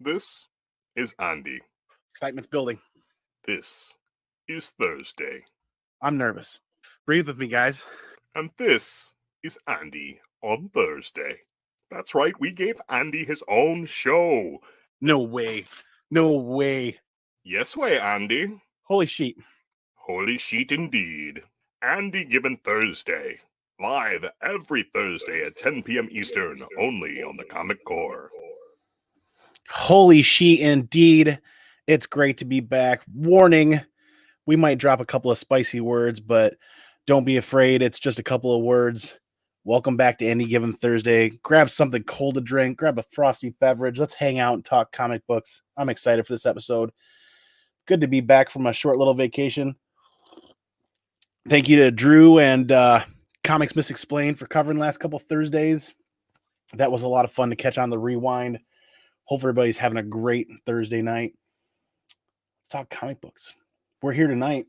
This is Andy. Excitement's building. This is Thursday. I'm nervous. Breathe with me, guys. And this is Andy on Thursday. That's right, we gave Andy his own show. No way. No way. Yes way, Andy. Holy sheet. Holy sheet indeed. Andy Given Thursday. Live every Thursday at 10 p.m. Eastern, only on the Comic Core. Holy sheet indeed. It's great to be back. Warning, we might drop a couple of spicy words, but don't be afraid. It's just a couple of words. Welcome back to Andy Given Thursday. Grab something cold to drink. Grab a frosty beverage. Let's hang out and talk comic books. I'm excited for this episode. Good to be back from a short little vacation. Thank you to Drew and Comics Misexplained for covering last couple Thursdays. That was a lot of fun to catch on the rewind. Hope everybody's having a great Thursday night. Let's talk comic books. We're here tonight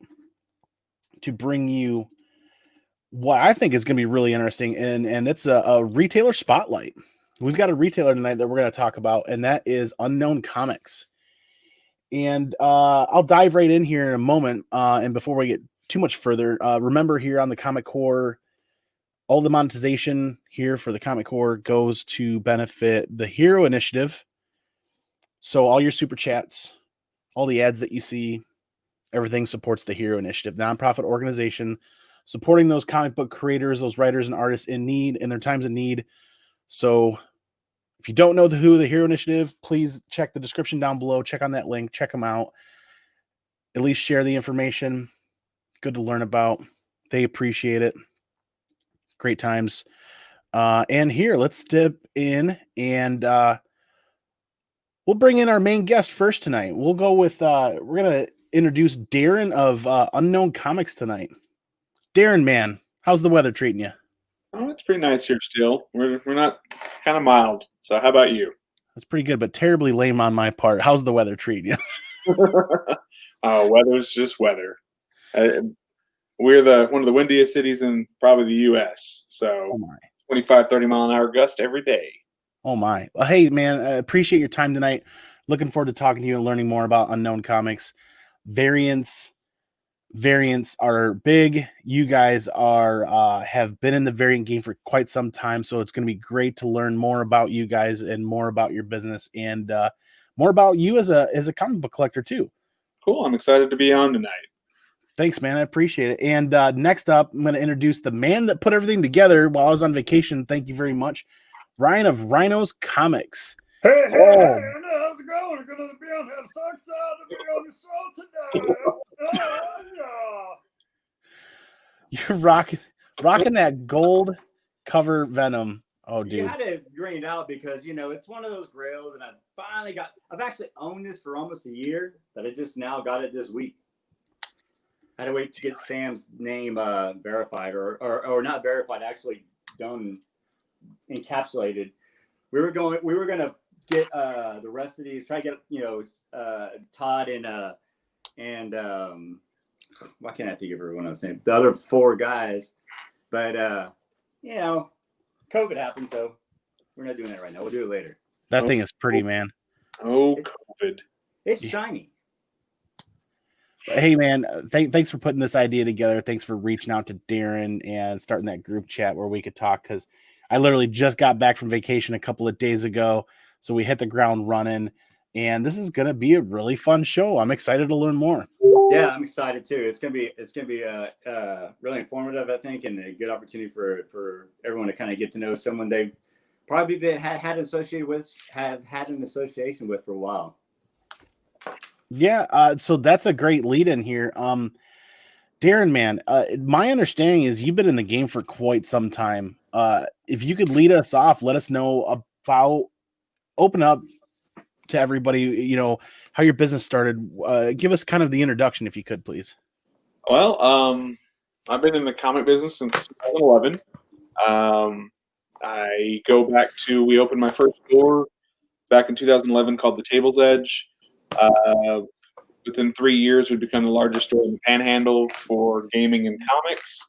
to bring you what I think is going to be really interesting, and it's a retailer spotlight. We've got a retailer tonight that we're going to talk about, and that is Unknown Comics. And I'll dive right in here in a moment. And before we get too much further, remember here on the Comic Core, all the monetization here for the Comic Core goes to benefit the Hero Initiative. So all your super chats, all the ads that you see, everything supports the Hero Initiative, nonprofit organization supporting those comic book creators, those writers and artists in need, in their times of need. So if you don't know who the Hero Initiative, please check the description down below. Check on that link. Check them out. At least share the information. Good to learn about. They appreciate it. Great times. And here, let's dip in and we'll bring in our main guest first tonight. We'll go with, we're going to introduce Darren of Unknown Comics tonight. Darren, man, how's the weather treating you? Oh, it's pretty nice here still. We're not kind of mild. So how about you? That's pretty good, but terribly lame on my part. How's the weather treating you? Weather's just weather. We're one of the windiest cities in probably the U.S. So 25, 30 mile an hour gust every day. Oh my. Well, hey, man, I appreciate your time tonight. Looking forward to talking to you and learning more about Unknown Comics. Variants are big. You guys are have been in the variant game for quite some time, so it's going to be great to learn more about you guys and more about your business and more about you as a comic book collector too. Cool. I'm excited to be on tonight. Thanks, man. I appreciate it. And next up, I'm going to introduce the man that put everything together while I was on vacation. Thank you very much, Ryan of Rhyno's Comics. Hey, how's it going? Good to be on here. I'm so excited to be on your show today. You're rocking that gold cover Venom. Oh, dude. You had to green it out because, it's one of those grails, and I've actually owned this for almost a year, but I just now got it this week. I had to wait to get Sam's name verified or not verified, actually done, encapsulated. We were going to get the rest of these, try to get Todd and why can't I think of everyone's name? The other four guys, but COVID happened, so we're not doing that right now. We'll do it later. That thing is pretty, man. Oh, COVID! It's shiny. Hey, man, thanks for putting this idea together. Thanks for reaching out to Darren and starting that group chat where we could talk, because I literally just got back from vacation a couple of days ago. So we hit the ground running, and this is going to be a really fun show. I'm excited to learn more. Yeah, I'm excited too. It's going to be really informative, I think, and a good opportunity for everyone to kind of get to know someone they've probably have had an association with for a while. Yeah, so that's a great lead in here. Darren, man, my understanding is you've been in the game for quite some time. If you could lead us off, let us know about, open up to everybody, how your business started. Give us kind of the introduction, if you could, please. Well, I've been in the comic business since 2011. I go back to, we opened my first store back in 2011 called The Table's Edge. Within 3 years, we'd become the largest store in the Panhandle for gaming and comics.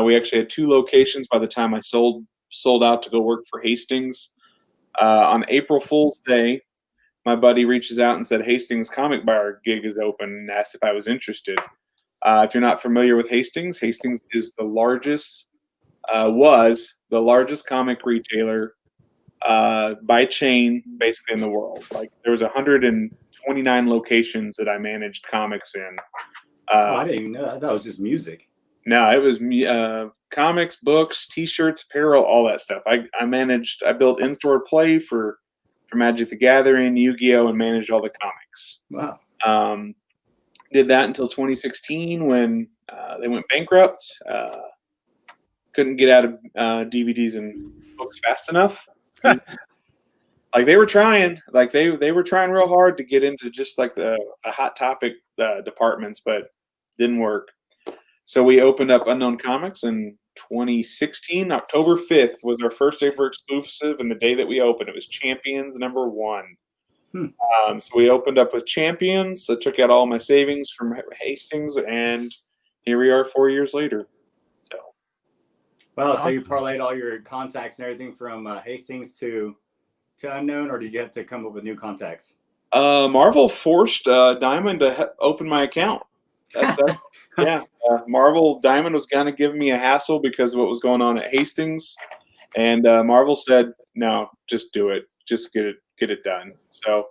We actually had 2 locations by the time I sold out to go work for Hastings. On April Fool's Day, my buddy reaches out and said, Hastings Comic Bar gig is open, and asked if I was interested. If you're not familiar with Hastings, Hastings is was the largest comic retailer by chain, basically in the world. Like there was 129 locations that I managed comics in. I didn't even know that. I thought it was just music. No, it was comics, books, T-shirts, apparel, all that stuff. I built in-store play for Magic the Gathering, Yu-Gi-Oh, and managed all the comics. Wow. Did that until 2016 when they went bankrupt. Couldn't get out of DVDs and books fast enough. Like they were trying, they were trying real hard to get into just like the hot topic departments, but didn't work. So we opened up Unknown Comics in 2016. October 5th was our first day for exclusive, and the day that we opened, it was Champions #1. So we opened up with Champions. I took out all my savings from Hastings, and here we are 4 years later. So, well, so you parlayed all your contacts and everything from Hastings to Unknown, or did you have to come up with new contacts? Marvel forced Diamond to open my account. Yeah. Marvel Diamond was going to give me a hassle because of what was going on at Hastings, and Marvel said, "No, just do it. Just get it done." So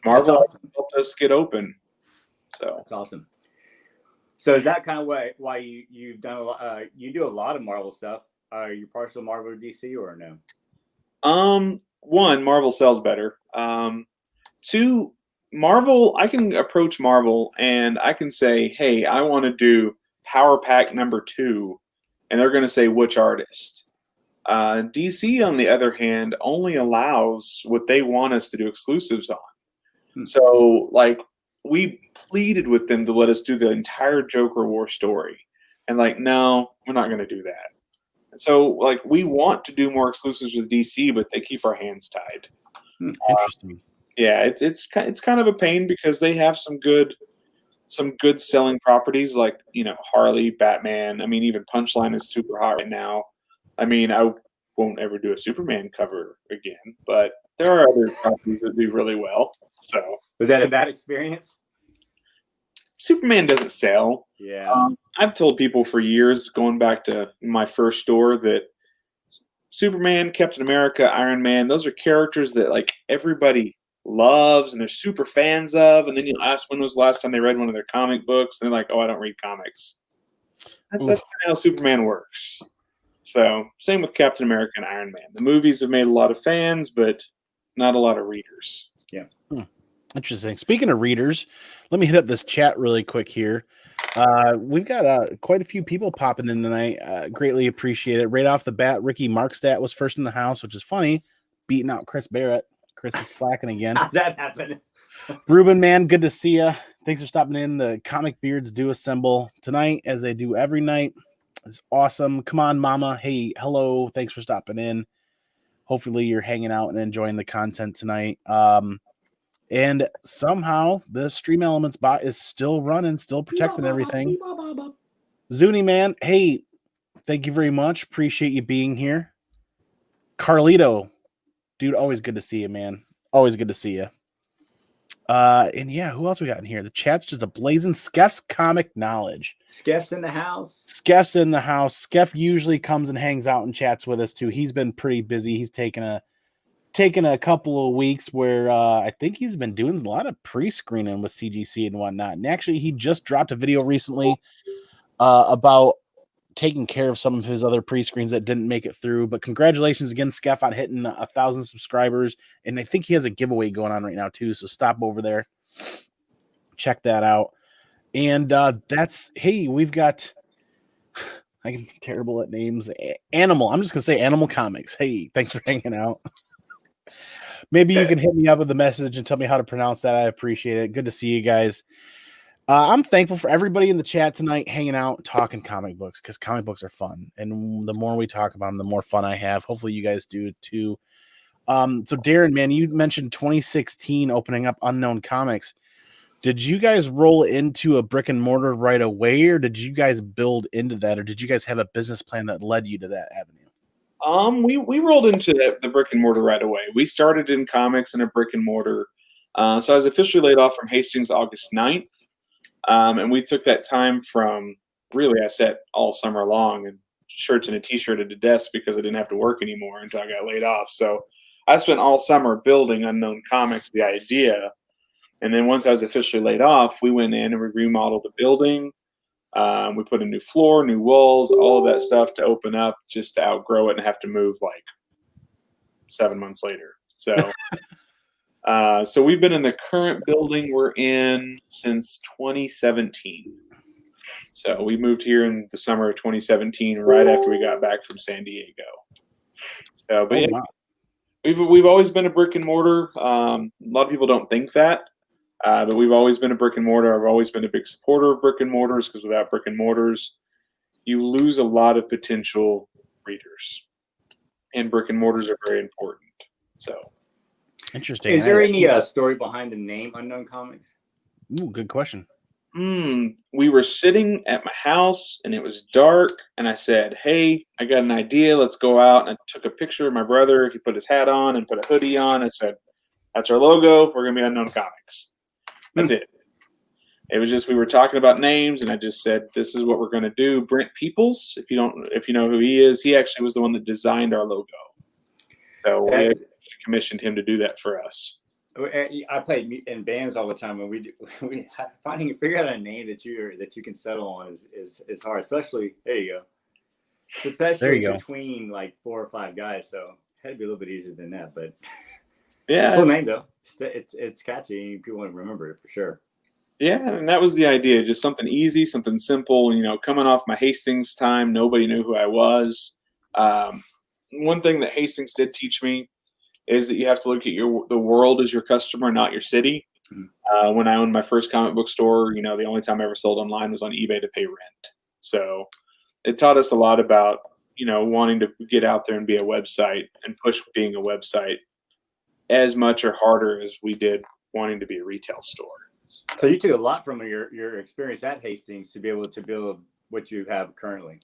Marvel helped us get open. So that's awesome. So is that kind of why you've done a lot? You do a lot of Marvel stuff. Are you partial to Marvel or DC or no? One, Marvel sells better. Two, Marvel, I can approach Marvel and I can say, hey, I want to do Power Pack #2, and they're going to say which artist. DC, on the other hand, only allows what they want us to do exclusives on. So, like, we pleaded with them to let us do the entire Joker War story. And, like, no, we're not going to do that. So, like, we want to do more exclusives with DC, but they keep our hands tied. Interesting. Yeah, it's kind of a pain because they have some good selling properties like, Harley, Batman. I mean, even Punchline is super hot right now. I mean, I won't ever do a Superman cover again, but there are other properties that do really well. So was that a bad experience? Superman doesn't sell. Yeah. I've told people for years, going back to my first store, that Superman, Captain America, Iron Man, those are characters that like everybody loves and they're super fans of, and then you ask when was the last time they read one of their comic books, and they're like, oh, I don't read comics. That's kind of how Superman works. So same with Captain America and Iron Man. The movies have made a lot of fans, but not a lot of readers. Yeah. Interesting. Speaking of readers, let me hit up this chat really quick here. We've got quite a few people popping in tonight. Greatly appreciate it. Right off the bat, Ricky Markstadt was first in the house, which is funny, beating out Chris Barrett. Chris is slacking again. How'd that happen? Ruben, man, good to see you. Thanks for stopping in. The comic beards do assemble tonight, as they do every night. It's awesome. Come on, Mama. Hey, hello. Thanks for stopping in. Hopefully you're hanging out and enjoying the content tonight. And somehow the Stream Elements bot is still running, still protecting everything. Zuni, man, hey, thank you very much. Appreciate you being here. Carlito, dude, always good to see you, man. Always good to see you. And yeah, who else we got in here? The chat's just a blazing. Skeff's comic knowledge. Skeff's in the house. Skeff's in the house. Skeff usually comes and hangs out and chats with us too. He's been pretty busy. He's taken a couple of weeks where I think he's been doing a lot of pre-screening with CGC and whatnot. And actually, he just dropped a video recently about taking care of some of his other pre-screens that didn't make it through. But congratulations again, Skeff, on hitting 1,000 subscribers. And I think he has a giveaway going on right now too. So stop over there, check that out. And hey, we've got, I'm terrible at names. Animal. I'm just gonna say Animal Comics. Hey, thanks for hanging out. Maybe you can hit me up with a message and tell me how to pronounce that. I appreciate it. Good to see you guys. I'm thankful for everybody in the chat tonight hanging out, talking comic books, because comic books are fun. And the more we talk about them, the more fun I have. Hopefully you guys do too. So Darren, man, you mentioned 2016 opening up Unknown Comics. Did you guys roll into a brick and mortar right away, or did you guys build into that, or did you guys have a business plan that led you to that avenue? We rolled into the brick and mortar right away. We started in comics in a brick and mortar. So I was officially laid off from Hastings August 9th. And we took that time from, really, I sat all summer long in shirts and a t-shirt at a desk because I didn't have to work anymore until I got laid off. So I spent all summer building Unknown Comics, the idea. And then once I was officially laid off, we went in and we remodeled the building. We put a new floor, new walls, all of that stuff to open up, just to outgrow it and have to move like 7 months later. So, so we've been in the current building we're in since 2017. So we moved here in the summer of 2017, right after we got back from San Diego. So, but wow. we've always been a brick and mortar. A lot of people don't think that. But we've always been a brick and mortar. I've always been a big supporter of brick and mortars because without brick and mortars, you lose a lot of potential readers. And brick and mortars are very important. So, Interesting. Is there any story behind the name Unknown Comics? Ooh, good question. We were sitting at my house and it was dark. And I said, hey, I got an idea. Let's go out. And I took a picture of my brother. He put his hat on and put a hoodie on. I said, that's our logo. We're going to be Unknown Comics. That's it. It was just we were talking about names, and I just said, "This is what we're going to do." Brent Peoples, if you know who he is, he actually was the one that designed our logo. So we actually commissioned him to do that for us. I play in bands all the time, and we figure out a name that you can settle on is hard. Especially there you go. Especially between like 4 or 5 guys, so it had to be a little bit easier than that, but. Yeah, cool name though. It's catchy. People want to remember it for sure. Yeah, and that was the idea. Just something easy, something simple. Coming off my Hastings time, nobody knew who I was. One thing that Hastings did teach me is that you have to look at the world as your customer, not your city. Mm-hmm. When I owned my first comic book store, the only time I ever sold online was on eBay to pay rent. So it taught us a lot about wanting to get out there and be a website and push being a website as much or harder as we did wanting to be a retail store. So you took a lot from your experience at Hastings to be able to build what you have currently.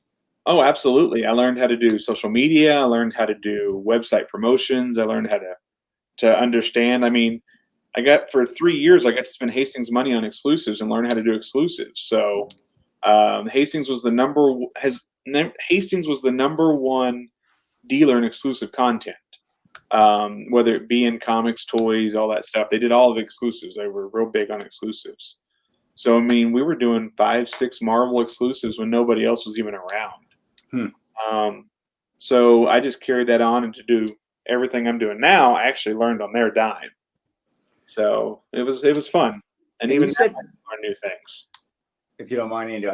Oh, absolutely. I learned how to do social media. I learned how to do website promotions. I learned how to understand. I mean, for 3 years, I got to spend Hastings money on exclusives and learn how to do exclusives. So Hastings was the number one dealer in exclusive content. Whether it be in comics, toys, all that stuff, they did all of the exclusives. They were real big on exclusives. So, I mean, we were doing 5, 6 Marvel exclusives when nobody else was even around. So I just carried that on, and to do everything I'm doing now, I actually learned on their dime. So it was fun, and even now I learn new things. If you don't mind, Andy,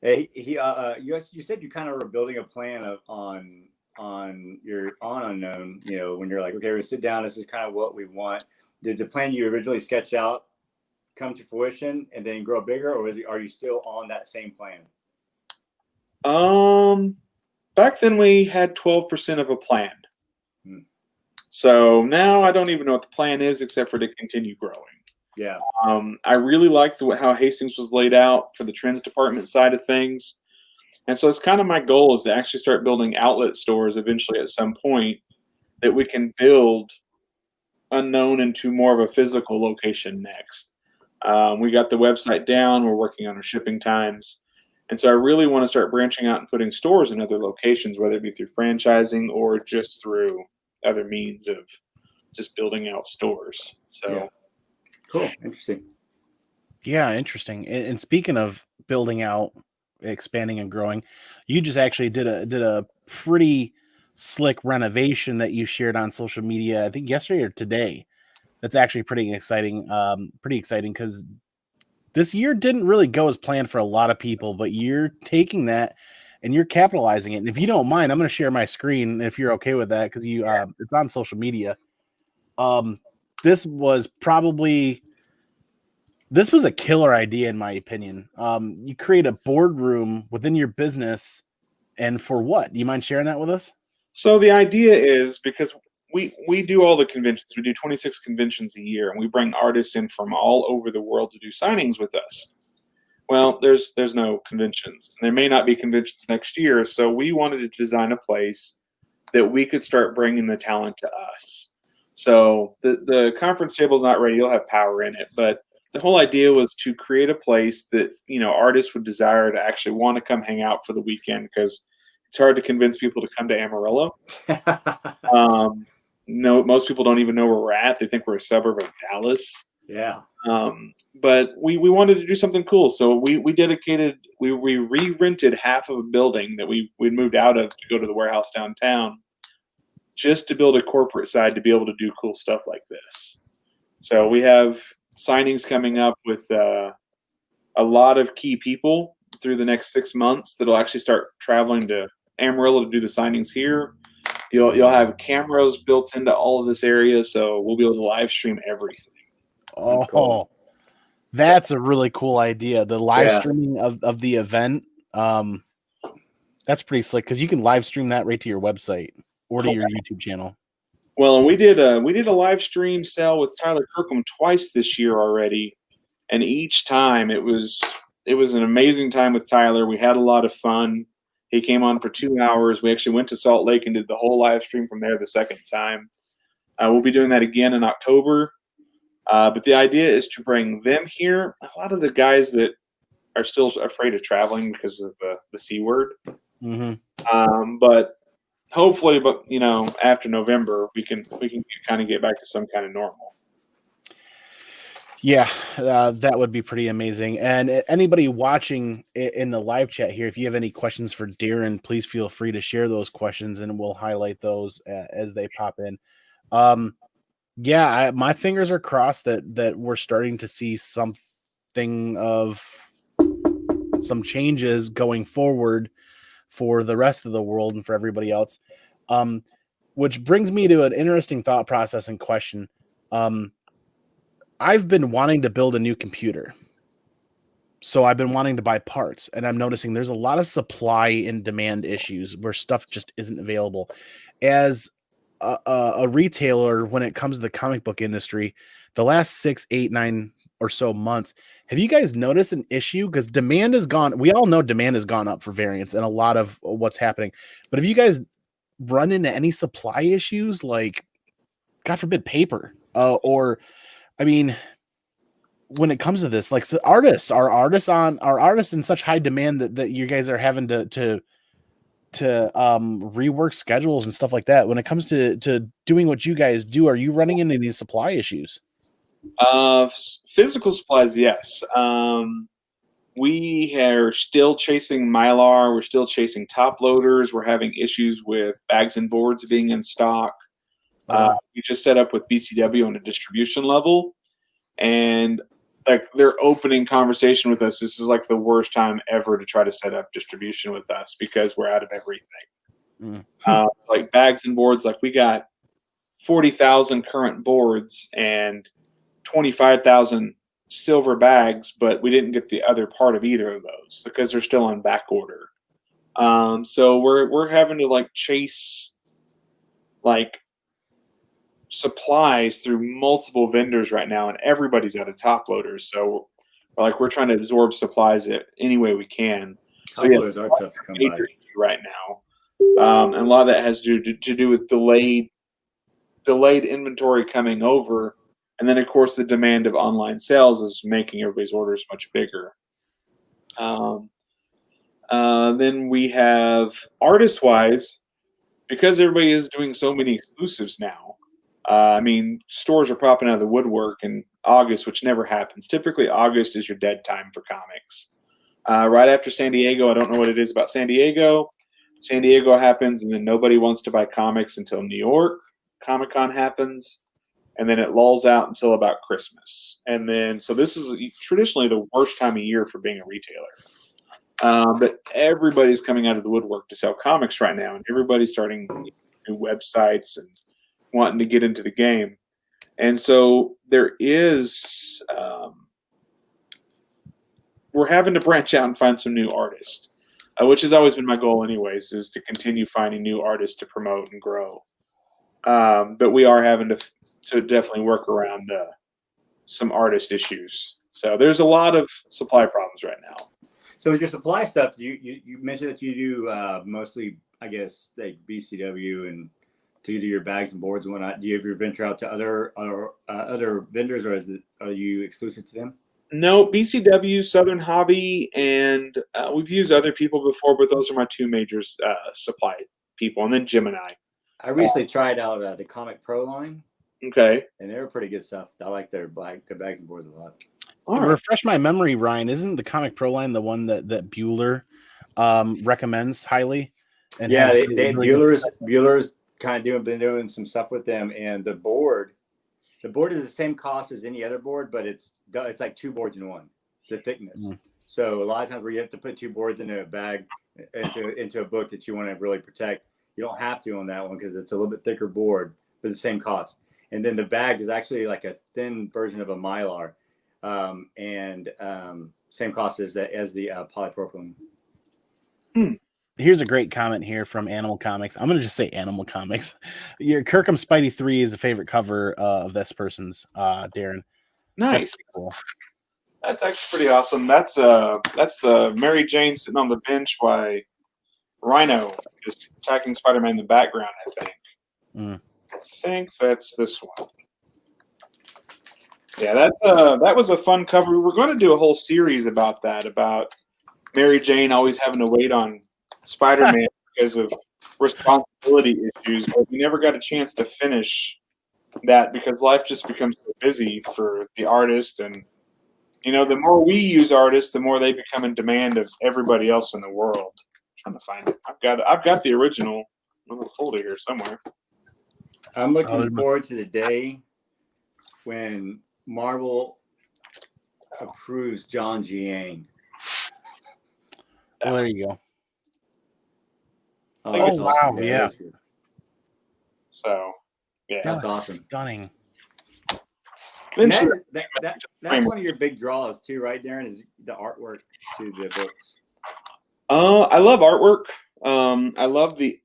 you said you kind of were building a plan on Unknown, when you're like, okay, we sit down, this is kind of what we want. Did the plan you originally sketched out come to fruition and then grow bigger, or are you still on that same plan? Back then we had 12% of a plan. So now I don't even know what the plan is except for to continue growing. Yeah. I really liked how Hastings was laid out for the trends department side of things. And so it's kind of my goal is to actually start building outlet stores eventually at some point that we can build Unknown into more of a physical location next. We got the website down. We're working on our shipping times. And so I really want to start branching out and putting stores in other locations, whether it be through franchising or just through other means of just building out stores. So yeah. Cool. Interesting. Yeah, interesting. And speaking of building out, expanding and growing, you just actually did a pretty slick renovation that you shared on social media, I think yesterday or today. That's actually pretty exciting because this year didn't really go as planned for a lot of people, but you're taking that and you're capitalizing it. And if you don't mind, I'm going to share my screen if you're okay with that, because it's on social media. This was a killer idea in my opinion. You create a boardroom within your business, and for what? Do you mind sharing that with us? So the idea is because we do all the conventions. We do 26 conventions a year, and we bring artists in from all over the world to do signings with us. Well, there's no conventions. There may not be conventions next year, so we wanted to design a place that we could start bringing the talent to us. So the conference table is not ready. You'll have power in it, but the whole idea was to create a place that artists would desire to actually want to come hang out for the weekend, because it's hard to convince people to come to Amarillo. No, most people don't even know where we're at. They think we're a suburb of Dallas. Yeah. But we wanted to do something cool, so we re-rented half of a building that we'd moved out of to go to the warehouse downtown, just to build a corporate side to be able to do cool stuff like this. So we have signings coming up with a lot of key people through the next 6 months that'll actually start traveling to Amarillo to do the signings here. You'll have cameras built into all of this area, so we'll be able to live stream everything. Oh, that's a really cool idea. The live streaming of the event. That's pretty slick, because you can live stream that right to your website or to your YouTube channel. Well, and we did a live stream sale with Tyler Kirkham twice this year already, and each time it was an amazing time with Tyler. We had a lot of fun. He came on for 2 hours. We actually went to Salt Lake and did the whole live stream from there the second time. We'll be doing that again in October. But the idea is to bring them here. A lot of the guys that are still afraid of traveling because of the C word. Mm-hmm. But hopefully, after November, we can kind of get back to some kind of normal. Yeah, that would be pretty amazing. And anybody watching in the live chat here, if you have any questions for Darren, please feel free to share those questions, and we'll highlight those as they pop in. Yeah, my fingers are crossed that we're starting to see something of some changes going forward for the rest of the world and for everybody else. Which brings me to an interesting thought process and question. I've been wanting to build a new computer. So I've been wanting to buy parts, and I'm noticing there's a lot of supply and demand issues where stuff just isn't available. As a retailer, when it comes to the comic book industry, the last 6, 8, 9 or so months, have you guys noticed an issue? Because demand has gone, we all know demand has gone up for variants and a lot of what's happening. But have you guys run into any supply issues, like, God forbid, paper? I mean, when it comes to this, like, so are artists in such high demand that you guys are having to rework schedules and stuff like that? When it comes to doing what you guys do, are you running into these supply issues? Physical supplies, yes. We are still chasing Mylar. We're still chasing top loaders. We're having issues with bags and boards being in stock. We just set up with BCW on a distribution level, and like their opening conversation with us, this is like the worst time ever to try to set up distribution with us because we're out of everything. Like bags and boards, like we got 40,000 current boards and 25,000 silver bags, but we didn't get the other part of either of those because they're still on back order. So we're having to like chase like supplies through multiple vendors right now, and everybody's out of top loaders. So we're trying to absorb supplies any way we can. So yeah, are tough to come by right now, and a lot of that has to do with delayed inventory coming over, and then of course the demand of online sales is making everybody's orders much bigger. Then we have artist-wise, because everybody is doing so many exclusives now. I mean, stores are popping out of the woodwork in August, which never happens. Typically, August is your dead time for comics. Right after San Diego, I don't know what it is about San Diego. San Diego happens, and then nobody wants to buy comics until New York. Comic-Con happens, and then it lulls out until about Christmas. And then, so this is traditionally the worst time of year for being a retailer. But everybody's coming out of the woodwork to sell comics right now, and everybody's starting new websites and wanting to get into the game. And so there is, we're having to branch out and find some new artists, which has always been my goal anyways, is to continue finding new artists to promote and grow. But we are having to definitely work around some artist issues. So there's a lot of supply problems right now. So with your supply stuff, you mentioned that you do mostly, I guess, like BCW and to do your bags and boards and whatnot? Do you ever venture out to other vendors, or are you exclusive to them? No, BCW, Southern Hobby, and we've used other people before, but those are my two major supply people, and then Gemini. I recently tried out the Comic Pro line, Okay. and they were pretty good stuff. I like their bags and boards a lot. All right. Refresh my memory, Ryan. Isn't the Comic Pro line the one that Bueller recommends highly? And Yeah, has Bueller's kind of been doing some stuff with them, and the board is the same cost as any other board, but it's like two boards in one. It's the thickness. So a lot of times where you have to put two boards into a bag, into a book that you want to really protect, you don't have to on that one because it's a little bit thicker board for the same cost. And then the bag is actually like a thin version of a Mylar, and same cost as the polypropylene. Here's a great comment here from Animal Comics. I'm going to just say Animal Comics. Your Kirkham Spidey 3 is a favorite cover of this person's, Darren. Nice. That's cool. That's actually pretty awesome. That's the Mary Jane sitting on the bench while Rhyno is attacking Spider-Man in the background, I think. I think that's this one. Yeah, that was a fun cover. We were going to do a whole series about that, about Mary Jane always having to wait on Spider-Man because of responsibility issues, but we never got a chance to finish that because life just becomes so busy for the artist, and the more we use artists, the more they become in demand of everybody else in the world. I'm trying to find it. I've got the original little folder here somewhere. I'm looking forward to the day when Marvel approves John Jiang. Well, there you go. Oh, wow, awesome. yeah. So, yeah, that's awesome. Stunning. That's one of your big draws too, right, Darren? Is the artwork to the books? I love artwork. I love the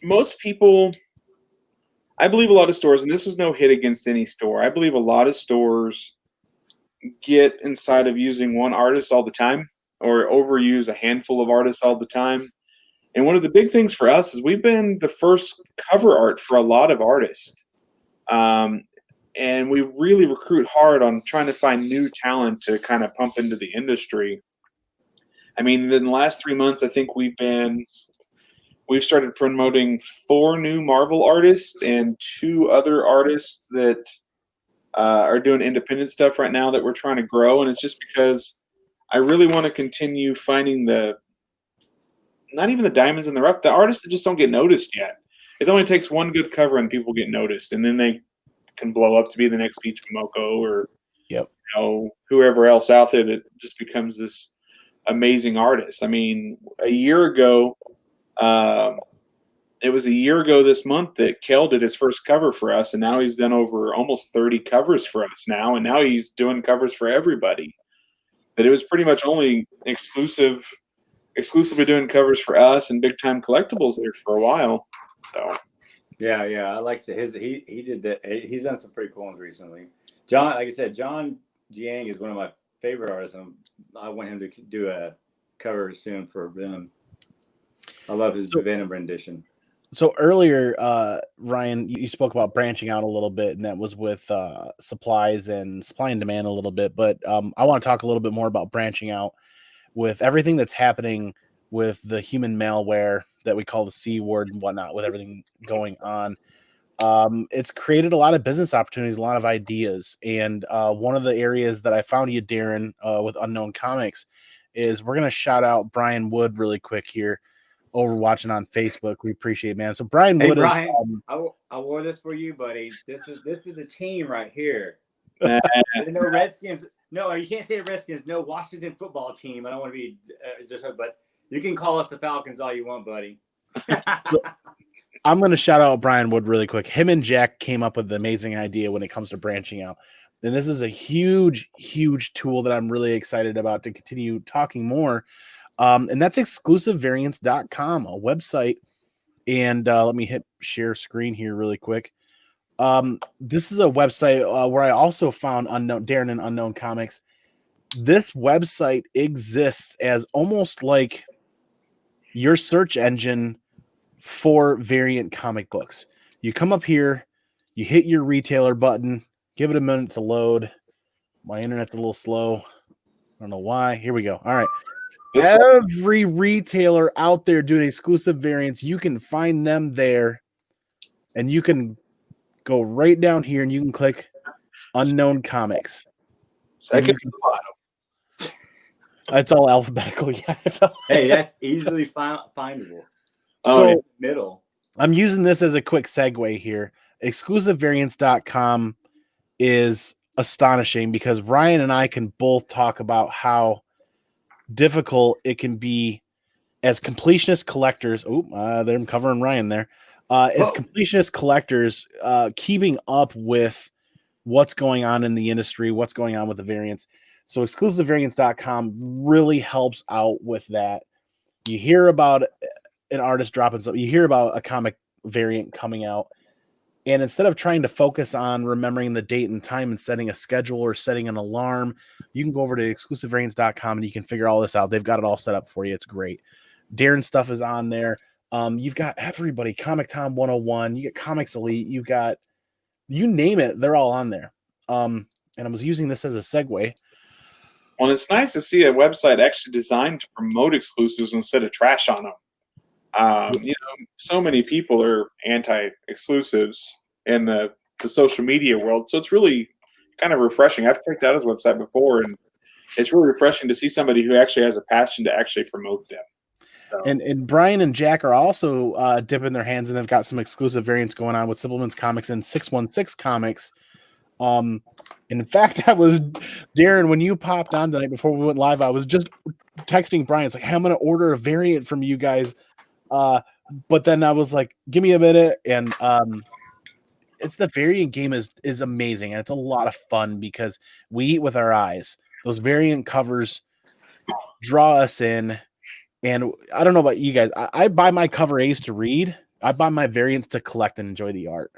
most people. I believe a lot of stores, and this is no hit against any store. I believe a lot of stores get inside of using one artist all the time, or overuse a handful of artists all the time. And one of the big things for us is we've been the first cover art for a lot of artists. And we really recruit hard on trying to find new talent to kind of pump into the industry. I mean, in the last 3 months, I think we've started promoting 4 new Marvel artists and 2 other artists that are doing independent stuff right now that we're trying to grow. And it's just because I really want to continue finding not even the diamonds in the rough, the artists that just don't get noticed yet. It only takes one good cover and people get noticed, and then they can blow up to be the next Peach Momoko or whoever else out there that just becomes this amazing artist. I mean, a year ago, it was a year ago this month that Kel did his first cover for us, and now he's done over almost 30 covers for us now, and now he's doing covers for everybody. But it was pretty much only exclusively doing covers for us and Big Time Collectibles there for a while. So yeah, I like he did that. He's done some pretty cool ones recently. John, like I said, John Jiang is one of my favorite artists, and I want him to do a cover soon for Venom. I love his Venom rendition. So earlier, Ryan, you spoke about branching out a little bit, and that was with supplies and supply and demand a little bit. But I want to talk a little bit more about branching out with everything that's happening with the human malware that we call the C word and whatnot, with everything going on. It's created a lot of business opportunities, a lot of ideas. And one of the areas that I found you, Darren, with Unknown Comics, is we're going to shout out Brian Wood really quick here over watching on Facebook. We appreciate it, man. So Brian Wood, Brian, I wore this for you, buddy. This is the team right here. No Redskins. No, you can't say the Redskins. No Washington football team. I don't want to be but you can call us the Falcons all you want, buddy. I'm going to shout out Brian Wood really quick. Him and Jack came up with an amazing idea when it comes to branching out. And this is a huge, huge tool that I'm really excited about to continue talking more. And that's exclusivevariants.com, a website. And let me hit share screen here really quick. This is a website where I also found Darren and Unknown Comics. This website exists as almost like your search engine for variant comic books. You come up here, you hit your retailer button, give it a minute to load. My internet's a little slow. I don't know why. Here we go. All right. Every retailer out there doing exclusive variants, you can find them there, and you can go right down here and you can click Unknown Comics. Second from the bottom. It's all alphabetical. Yeah. Hey, that's easily findable. So Middle. I'm using this as a quick segue here. Exclusivevariants.com is astonishing because Ryan and I can both talk about how difficult it can be as completionist collectors. They're covering Ryan there. As completionist collectors, keeping up with what's going on in the industry, what's going on with the variants. So exclusivevariants.com really helps out with that. You hear about an artist dropping something, you hear about a comic variant coming out, and instead of trying to focus on remembering the date and time and setting a schedule or setting an alarm, you can go over to exclusivevariants.com and you can figure all this out. They've got it all set up for you. It's great. Darren stuff is on there. You've got everybody, Comic Tom 101, you get Comics Elite, you've got, you name it, they're all on there. And I was using this as a segue. Well, it's nice to see a website actually designed to promote exclusives instead of trash on them. So many people are anti-exclusives in the social media world, so it's really kind of refreshing. I've checked out his website before, and it's really refreshing to see somebody who actually has a passion to actually promote them. So. And Brian and Jack are also dipping their hands, and they've got some exclusive variants going on with Supplements Comics and 616 Comics. In fact, I was, Darren, when you popped on the night before we went live, I was just texting Brian. It's like, hey, I'm going to order a variant from you guys. But then I was like, give me a minute. And it's the variant game is amazing. And it's a lot of fun because we eat with our eyes. Those variant covers draw us in. And I don't know about you guys. I buy my cover A's to read. I buy my variants to collect and enjoy the art.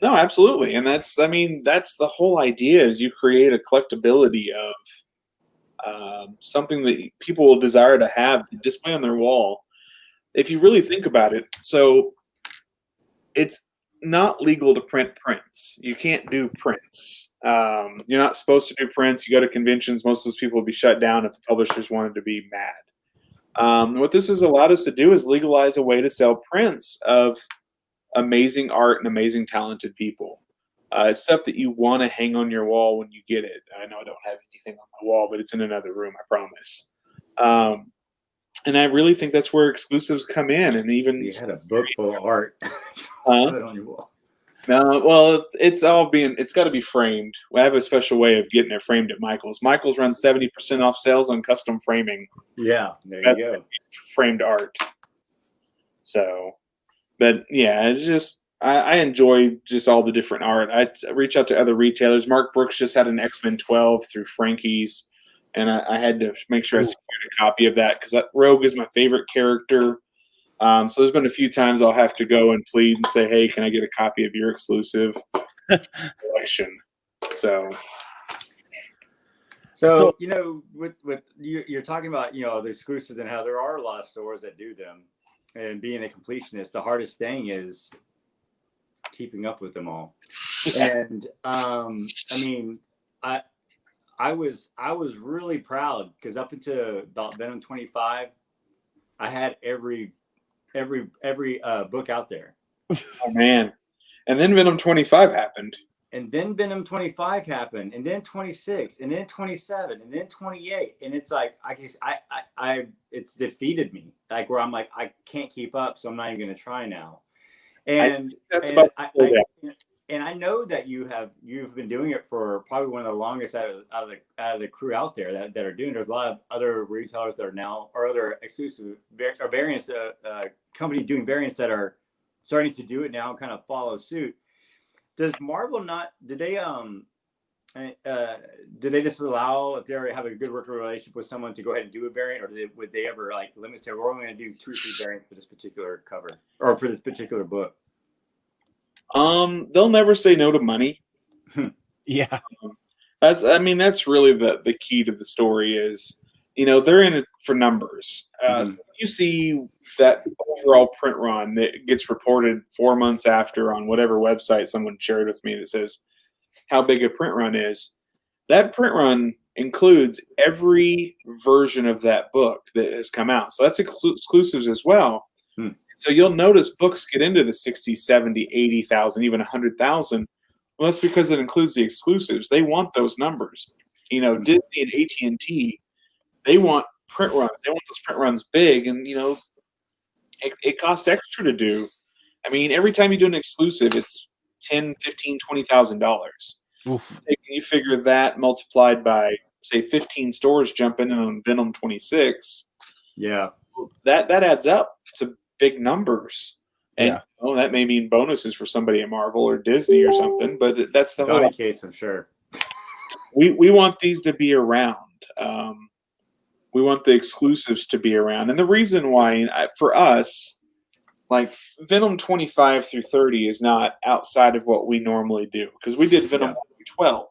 No, absolutely. And that's the whole idea is you create a collectability of something that people will desire to have to display on their wall. If you really think about it, so it's not legal to print prints. You can't do prints. You're not supposed to do prints. You go to conventions. Most of those people will be shut down if the publishers wanted to be mad. What this has allowed us to do is legalize a way to sell prints of amazing art and amazing talented people. It's stuff that you want to hang on your wall when you get it. I know I don't have anything on my wall, but it's in another room, I promise. And I really think that's where exclusives come in. And even you had a book full of art. Put it on your wall. No, well, it's got to be framed. We have a special way of getting it framed at Michael's. Michael's runs 70% off sales on custom framing. Yeah, there you go. Framed art. So, but yeah, it's just, I enjoy just all the different art. I reach out to other retailers. Mark Brooks just had an X-Men 12 through Frankie's, and I had to make sure I secured a copy of that because Rogue is my favorite character. So there's been a few times I'll have to go and plead and say, hey, can I get a copy of your exclusive collection? So with you're talking about, the exclusives and how there are a lot of stores that do them, and being a completionist, the hardest thing is keeping up with them all. And I was really proud because up until about Venom 25, I had every book out there. Oh man! And then Venom 25 happened. And then Venom 25 happened, and then 26, and then 27, and then 28, and it's like it's defeated me. Like where I'm like I can't keep up, so I'm not even going to try now. And I know that you've been doing it for probably one of the longest out of the crew out there that are doing. There's a lot of other retailers that are now, or other exclusive or variants, company doing variants that are starting to do it now and kind of follow suit. Does Marvel do they just allow, if they already have a good working relationship with someone, to go ahead and do a variant, or would they ever like limit, say we're only going to do 2 or 3 variants for this particular cover or for this particular book? They'll never say no to money. Yeah. That's really the key to the story is they're in it for numbers. So you see that overall print run that gets reported 4 months after on whatever website someone shared with me that says how big a print run is. That print run includes every version of that book that has come out. So that's exclusives as well. So you'll notice books get into the 60, 70, 80,000, even 100,000. Well, that's because it includes the exclusives. They want those numbers. Disney and AT&T, they want print runs. They want those print runs big, and it costs extra to do. I mean, every time you do an exclusive, it's $10,000, $15,000, $20,000. You figure that multiplied by, say, 15 stores jumping in on Venom 26. Yeah, that adds up to big numbers. And that may mean bonuses for somebody at Marvel or Disney or something, but that's the whole case, I'm sure. We want these to be around. We want the exclusives to be around. And the reason why, for us, like Venom 25 through 30 is not outside of what we normally do, because we did Venom 12.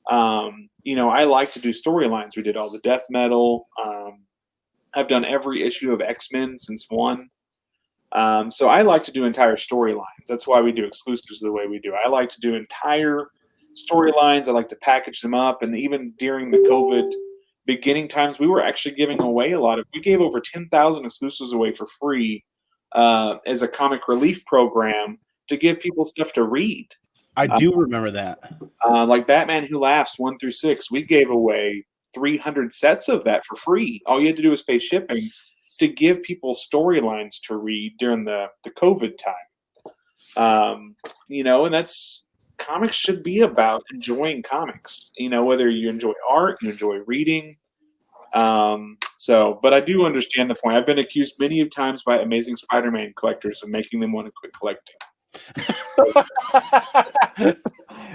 I like to do storylines. We did all the Death Metal. I've done every issue of X-Men since 1. So I like to do entire storylines. That's why we do exclusives the way we do. I like to do entire storylines. I like to package them up. And even during the COVID beginning times, we were actually giving away a lot of. We gave over 10,000 exclusives away for free as a comic relief program to give people stuff to read. I do remember that. Like Batman Who Laughs 1 through 6, we gave away 300 sets of that for free. All you had to do was pay shipping to give people storylines to read during the COVID time. And that's, comics should be about enjoying comics, whether you enjoy art, you enjoy reading. But I do understand the point. I've been accused many of times by Amazing Spider-Man collectors of making them want to quit collecting.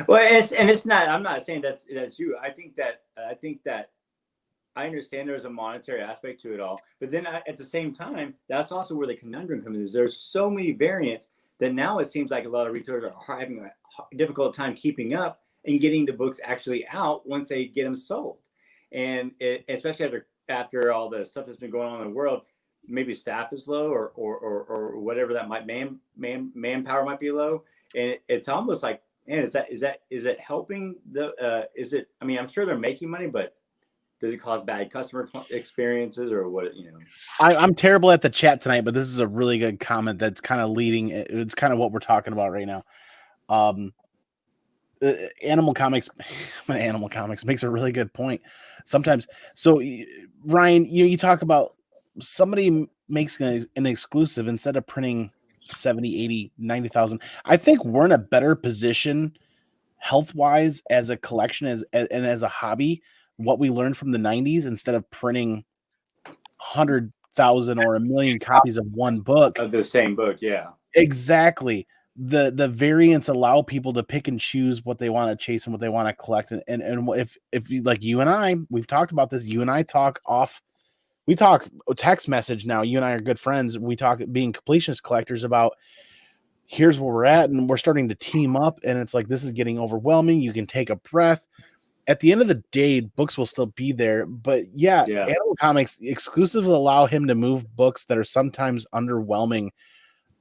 Well, it's not. I'm not saying that's you. I think that I understand there's a monetary aspect to it all, but then at the same time, that's also where the conundrum comes in. Is there's so many variants that now it seems like a lot of retailers are having a difficult time keeping up and getting the books actually out once they get them sold, and especially after all the stuff that's been going on in the world. Maybe staff is low or whatever that might manpower might be low, and it's almost like, man, is it helping the is it? I mean, I'm sure they're making money, but does it cause bad customer experiences or what? I'm terrible at the chat tonight, but this is a really good comment that's kind of leading. It's kind of what we're talking about right now. Animal Comics makes a really good point sometimes. So Ryan, you talk about somebody makes an exclusive instead of printing 70, 80, 90,000. I think we're in a better position health-wise as a collection and as a hobby, what we learned from the 90s, instead of printing 100,000 or 1 million copies of one book. Of the same book, yeah. Exactly. The variants allow people to pick and choose what they want to chase and what they want to collect. And if like you and I, we've talked about this, you and I we talk text message now. You and I are good friends. We talk being completionist collectors about here's where we're at, and we're starting to team up. And it's like, this is getting overwhelming. You can take a breath. At the end of the day, books will still be there. But yeah. Animal Comics exclusives allow him to move books that are sometimes underwhelming.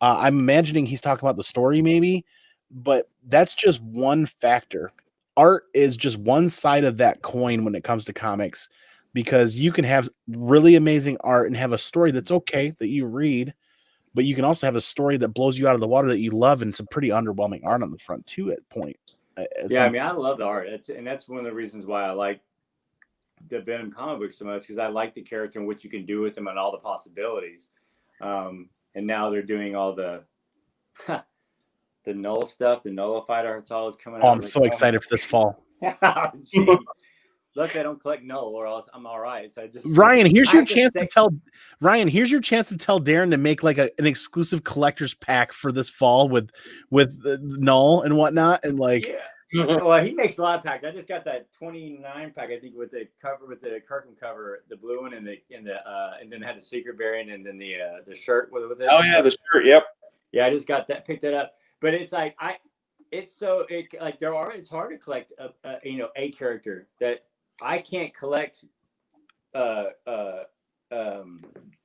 I'm imagining he's talking about the story maybe, but that's just one factor. Art is just one side of that coin when it comes to comics. Because you can have really amazing art and have a story that's okay that you read, but you can also have a story that blows you out of the water that you love, and some pretty underwhelming art on the front too. At point, I mean, I love the art, and that's one of the reasons why I like the Venom comic book so much, because I like the character and what you can do with them and all the possibilities. And now they're doing all the null stuff, the nullified art's always coming out. I'm so excited for this fall. Look, I don't collect null, or else I'm all right. So Ryan, here's your chance to tell Darren to make like an exclusive collector's pack for this fall with null and whatnot, and like. Yeah. Well, he makes a lot of packs. I just got that 29 pack, I think, with the cover, with the Kirkham cover, the blue one, and then it had the secret variant, and then the shirt with it. Oh yeah, the shirt. Yep. Yeah, I just picked that up. But it's like it's hard to collect a character that I can't collect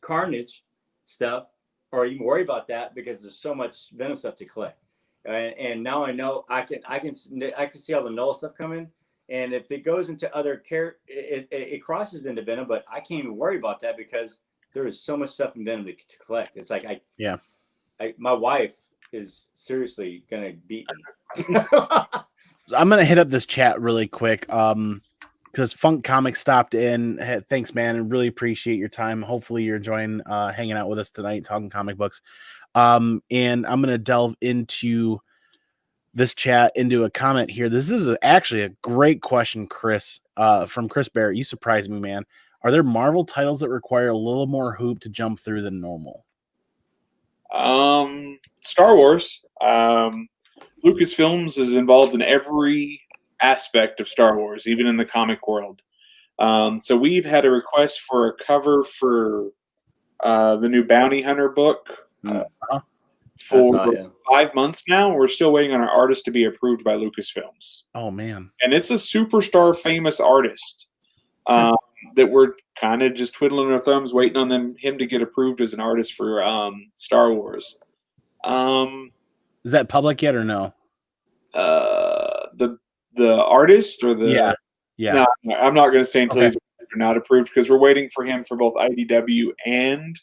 Carnage stuff or even worry about that because there's so much Venom stuff to collect. And now I know I can see all the Null stuff coming. And if it goes into other it crosses into Venom, but I can't even worry about that because there is so much stuff in Venom to collect. It's like my wife is seriously gonna beat me. So I'm gonna hit up this chat really quick. Because Funk Comics stopped in. Hey, thanks, man, and really appreciate your time. Hopefully, you're enjoying hanging out with us tonight, talking comic books. And I'm gonna delve into this chat into a comment here. This is actually a great question, Chris, from Chris Barrett. You surprised me, man. Are there Marvel titles that require a little more hoop to jump through than normal? Star Wars. Lucasfilms is involved in every aspect of Star Wars, even in the comic world. So we've had a request for a cover for the new Bounty Hunter book for 5 months now. We're still waiting on our artist to be approved by Lucasfilms. Oh, man. And it's a superstar famous artist that we're kind of just twiddling our thumbs, waiting on him to get approved as an artist for Star Wars. Is that public yet or no? The artist or the yeah. No, I'm not going to say until he's not approved because we're waiting for him for both IDW and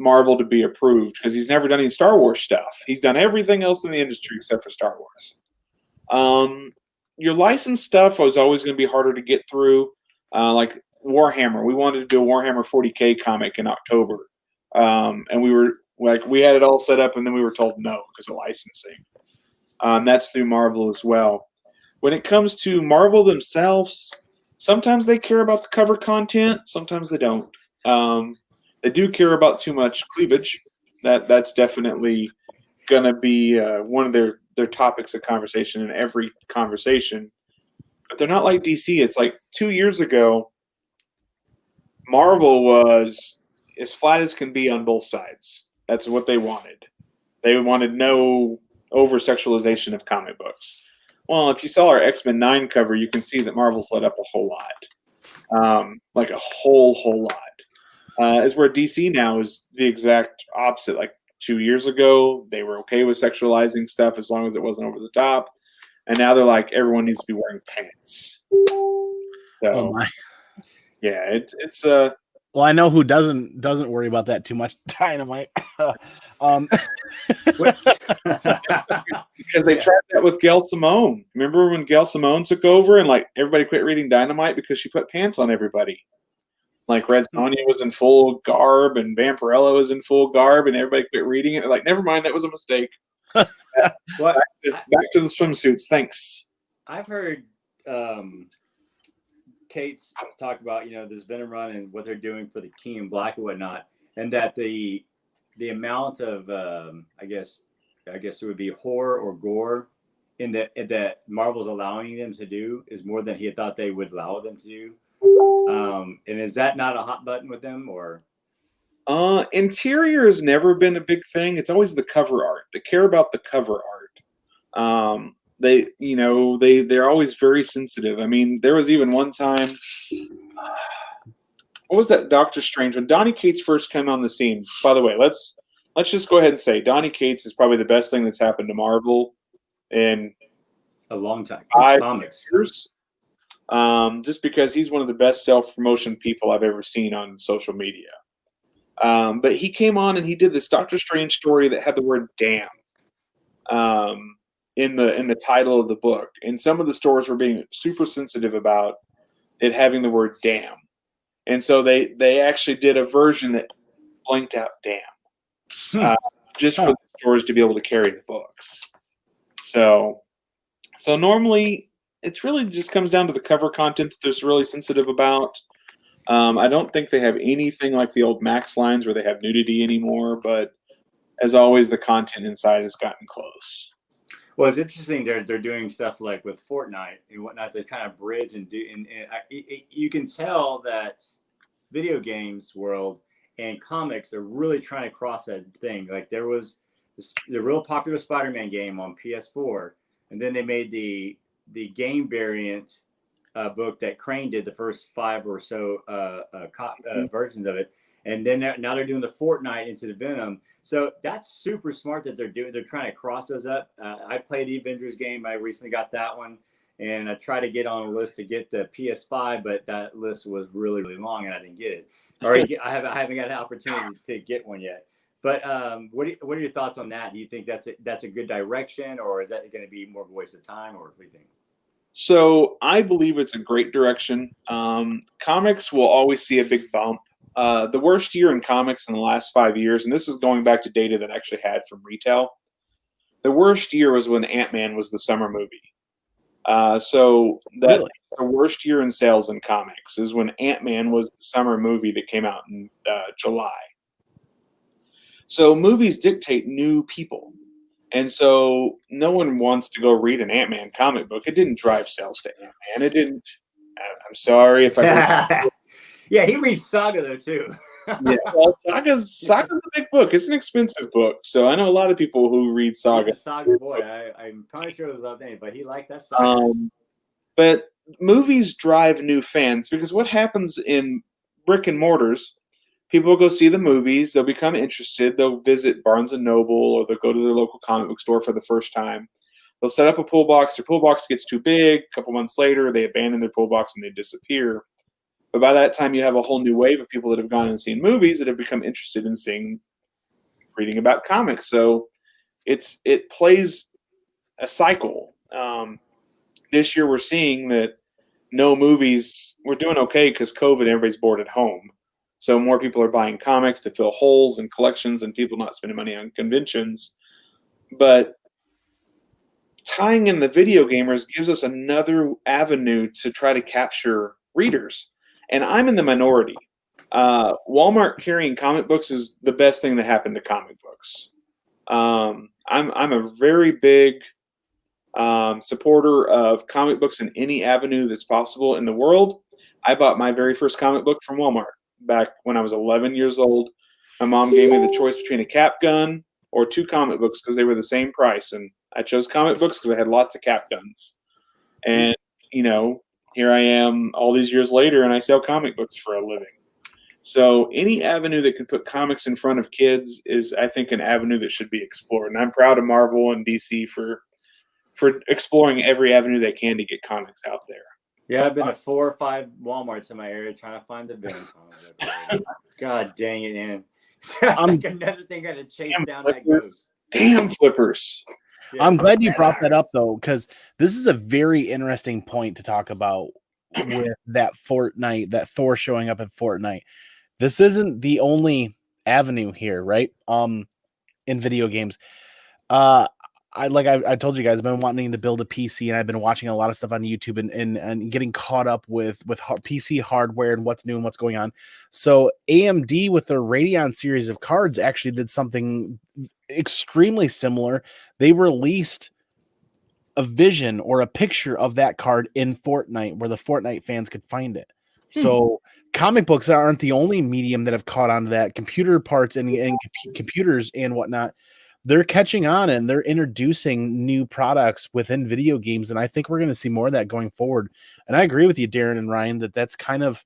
Marvel to be approved because he's never done any Star Wars stuff. He's done everything else in the industry except for Star Wars. Your licensed stuff was always going to be harder to get through. Like Warhammer, we wanted to do a Warhammer 40K comic in October, and we had it all set up, and then we were told no because of licensing. That's through Marvel as well. When it comes to Marvel themselves, sometimes they care about the cover content, sometimes they don't. They do care about too much cleavage. That's definitely going to be one of their topics of conversation in every conversation. But they're not like DC. It's like 2 years ago, Marvel was as flat as can be on both sides. That's what they wanted. They wanted no over-sexualization of comic books. Well, if you saw our X-Men 9 cover, you can see that Marvel's let up a whole lot. Like a whole lot. As where DC now is the exact opposite. Like 2 years ago, they were okay with sexualizing stuff as long as it wasn't over the top. And now they're like, everyone needs to be wearing pants. So, yeah, it's well, I know who doesn't worry about that too much. Dynamite. Because they tried that with Gail Simone. Remember when Gail Simone took over and like everybody quit reading Dynamite because she put pants on everybody? Like Red Sonja was in full garb and Vampirella was in full garb and everybody quit reading it. They're like, never mind, that was a mistake. Back to the swimsuits. Thanks. I've heard Kate's talked about, this Venom run and what they're doing for the King in Black and whatnot, and that the amount of I guess it would be horror or gore in that Marvel's allowing them to do is more than he had thought they would allow them to do. And is that not a hot button with them or? Interior has never been a big thing. It's always the cover art. They care about the cover art. They're always very sensitive. I mean, there was even one time. What was that Doctor Strange when Donny Cates first came on the scene? By the way, let's just go ahead and say Donny Cates is probably the best thing that's happened to Marvel in a long time. 5 years. Just because he's one of the best self-promotion people I've ever seen on social media. But he came on and he did this Doctor Strange story that had the word "damn" in the title of the book, and some of the stores were being super sensitive about it having the word "damn," and so they actually did a version that blanked out "damn," just for the stores to be able to carry the books. So normally it really just comes down to the cover content that they're really sensitive about. I don't think they have anything like the old Max lines where they have nudity anymore, but as always, the content inside has gotten close. Well, it's interesting they're doing stuff like with Fortnite and whatnot to kind of bridge and do, and you can tell that video games world and comics are really trying to cross that thing. Like there was the real popular Spider-Man game on PS4, and then they made the game variant book that Crane did, the first 5 or so versions of it, and then now they're doing the Fortnite into the Venom. So that's super smart that they're doing. They're trying to cross those up. I played the Avengers game. I recently got that one, and I tried to get on a list to get the PS5, but that list was really, really long, and I didn't get it. Or I haven't got an opportunity to get one yet. But what are your thoughts on that? Do you think that's a good direction, or is that going to be more of a waste of time, or what do you think? So I believe it's a great direction. Comics will always see a big bump. The worst year in comics in the last 5 years, and this is going back to data that I actually had from retail. The worst year was when Ant-Man was the summer movie. The worst year in sales in comics is when Ant-Man was the summer movie that came out in July. So movies dictate new people. And so no one wants to go read an Ant-Man comic book. It didn't drive sales to Ant-Man. It didn't. I'm sorry if I... Yeah, he reads Saga, though, too. Yeah, well, Saga's a big book. It's an expensive book. So I know a lot of people who read Saga. He's a Saga boy. I'm probably sure it was loved name, but he liked that Saga. But movies drive new fans because what happens in brick and mortars, people will go see the movies, they'll become interested, they'll visit Barnes & Noble, or they'll go to their local comic book store for the first time. They'll set up a pull box, their pull box gets too big, a couple months later they abandon their pull box and they disappear. But by that time you have a whole new wave of people that have gone and seen movies that have become interested in reading about comics. So it plays a cycle. This year we're seeing that no movies, we're doing okay because COVID, everybody's bored at home. So more people are buying comics to fill holes in collections and people not spending money on conventions. But tying in the video gamers gives us another avenue to try to capture readers. And I'm in the minority. Walmart carrying comic books is the best thing that happened to comic books. I'm a very big supporter of comic books in any avenue that's possible in the world. I bought my very first comic book from Walmart back when I was 11 years old. My mom gave me the choice between a cap gun or 2 comic books because they were the same price. And I chose comic books because I had lots of cap guns. And, here I am all these years later and I sell comic books for a living. So any avenue that can put comics in front of kids is, I think, an avenue that should be explored. And I'm proud of Marvel and DC for exploring every avenue they can to get comics out there. Yeah, I've been to 4 or 5 Walmarts in my area trying to find the Venom comic. God dang it, man. Like another thing I had to chase down that ghost. Damn flippers. Yeah, I'm glad you brought that up, though, because this is a very interesting point to talk about with that Fortnite, that Thor showing up at Fortnite. This isn't the only avenue here, right? In video games. I told you guys, I've been wanting to build a PC, and I've been watching a lot of stuff on YouTube and getting caught up with PC hardware and what's new and what's going on. So AMD with their Radeon series of cards actually did something extremely similar. They released a vision or a picture of that card in Fortnite where the Fortnite fans could find it. So comic books aren't the only medium that have caught on to that. Computer parts and computers and whatnot, they're catching on and they're introducing new products within video games. And I think we're going to see more of that going forward. And I agree with you, Darren and Ryan, that's kind of,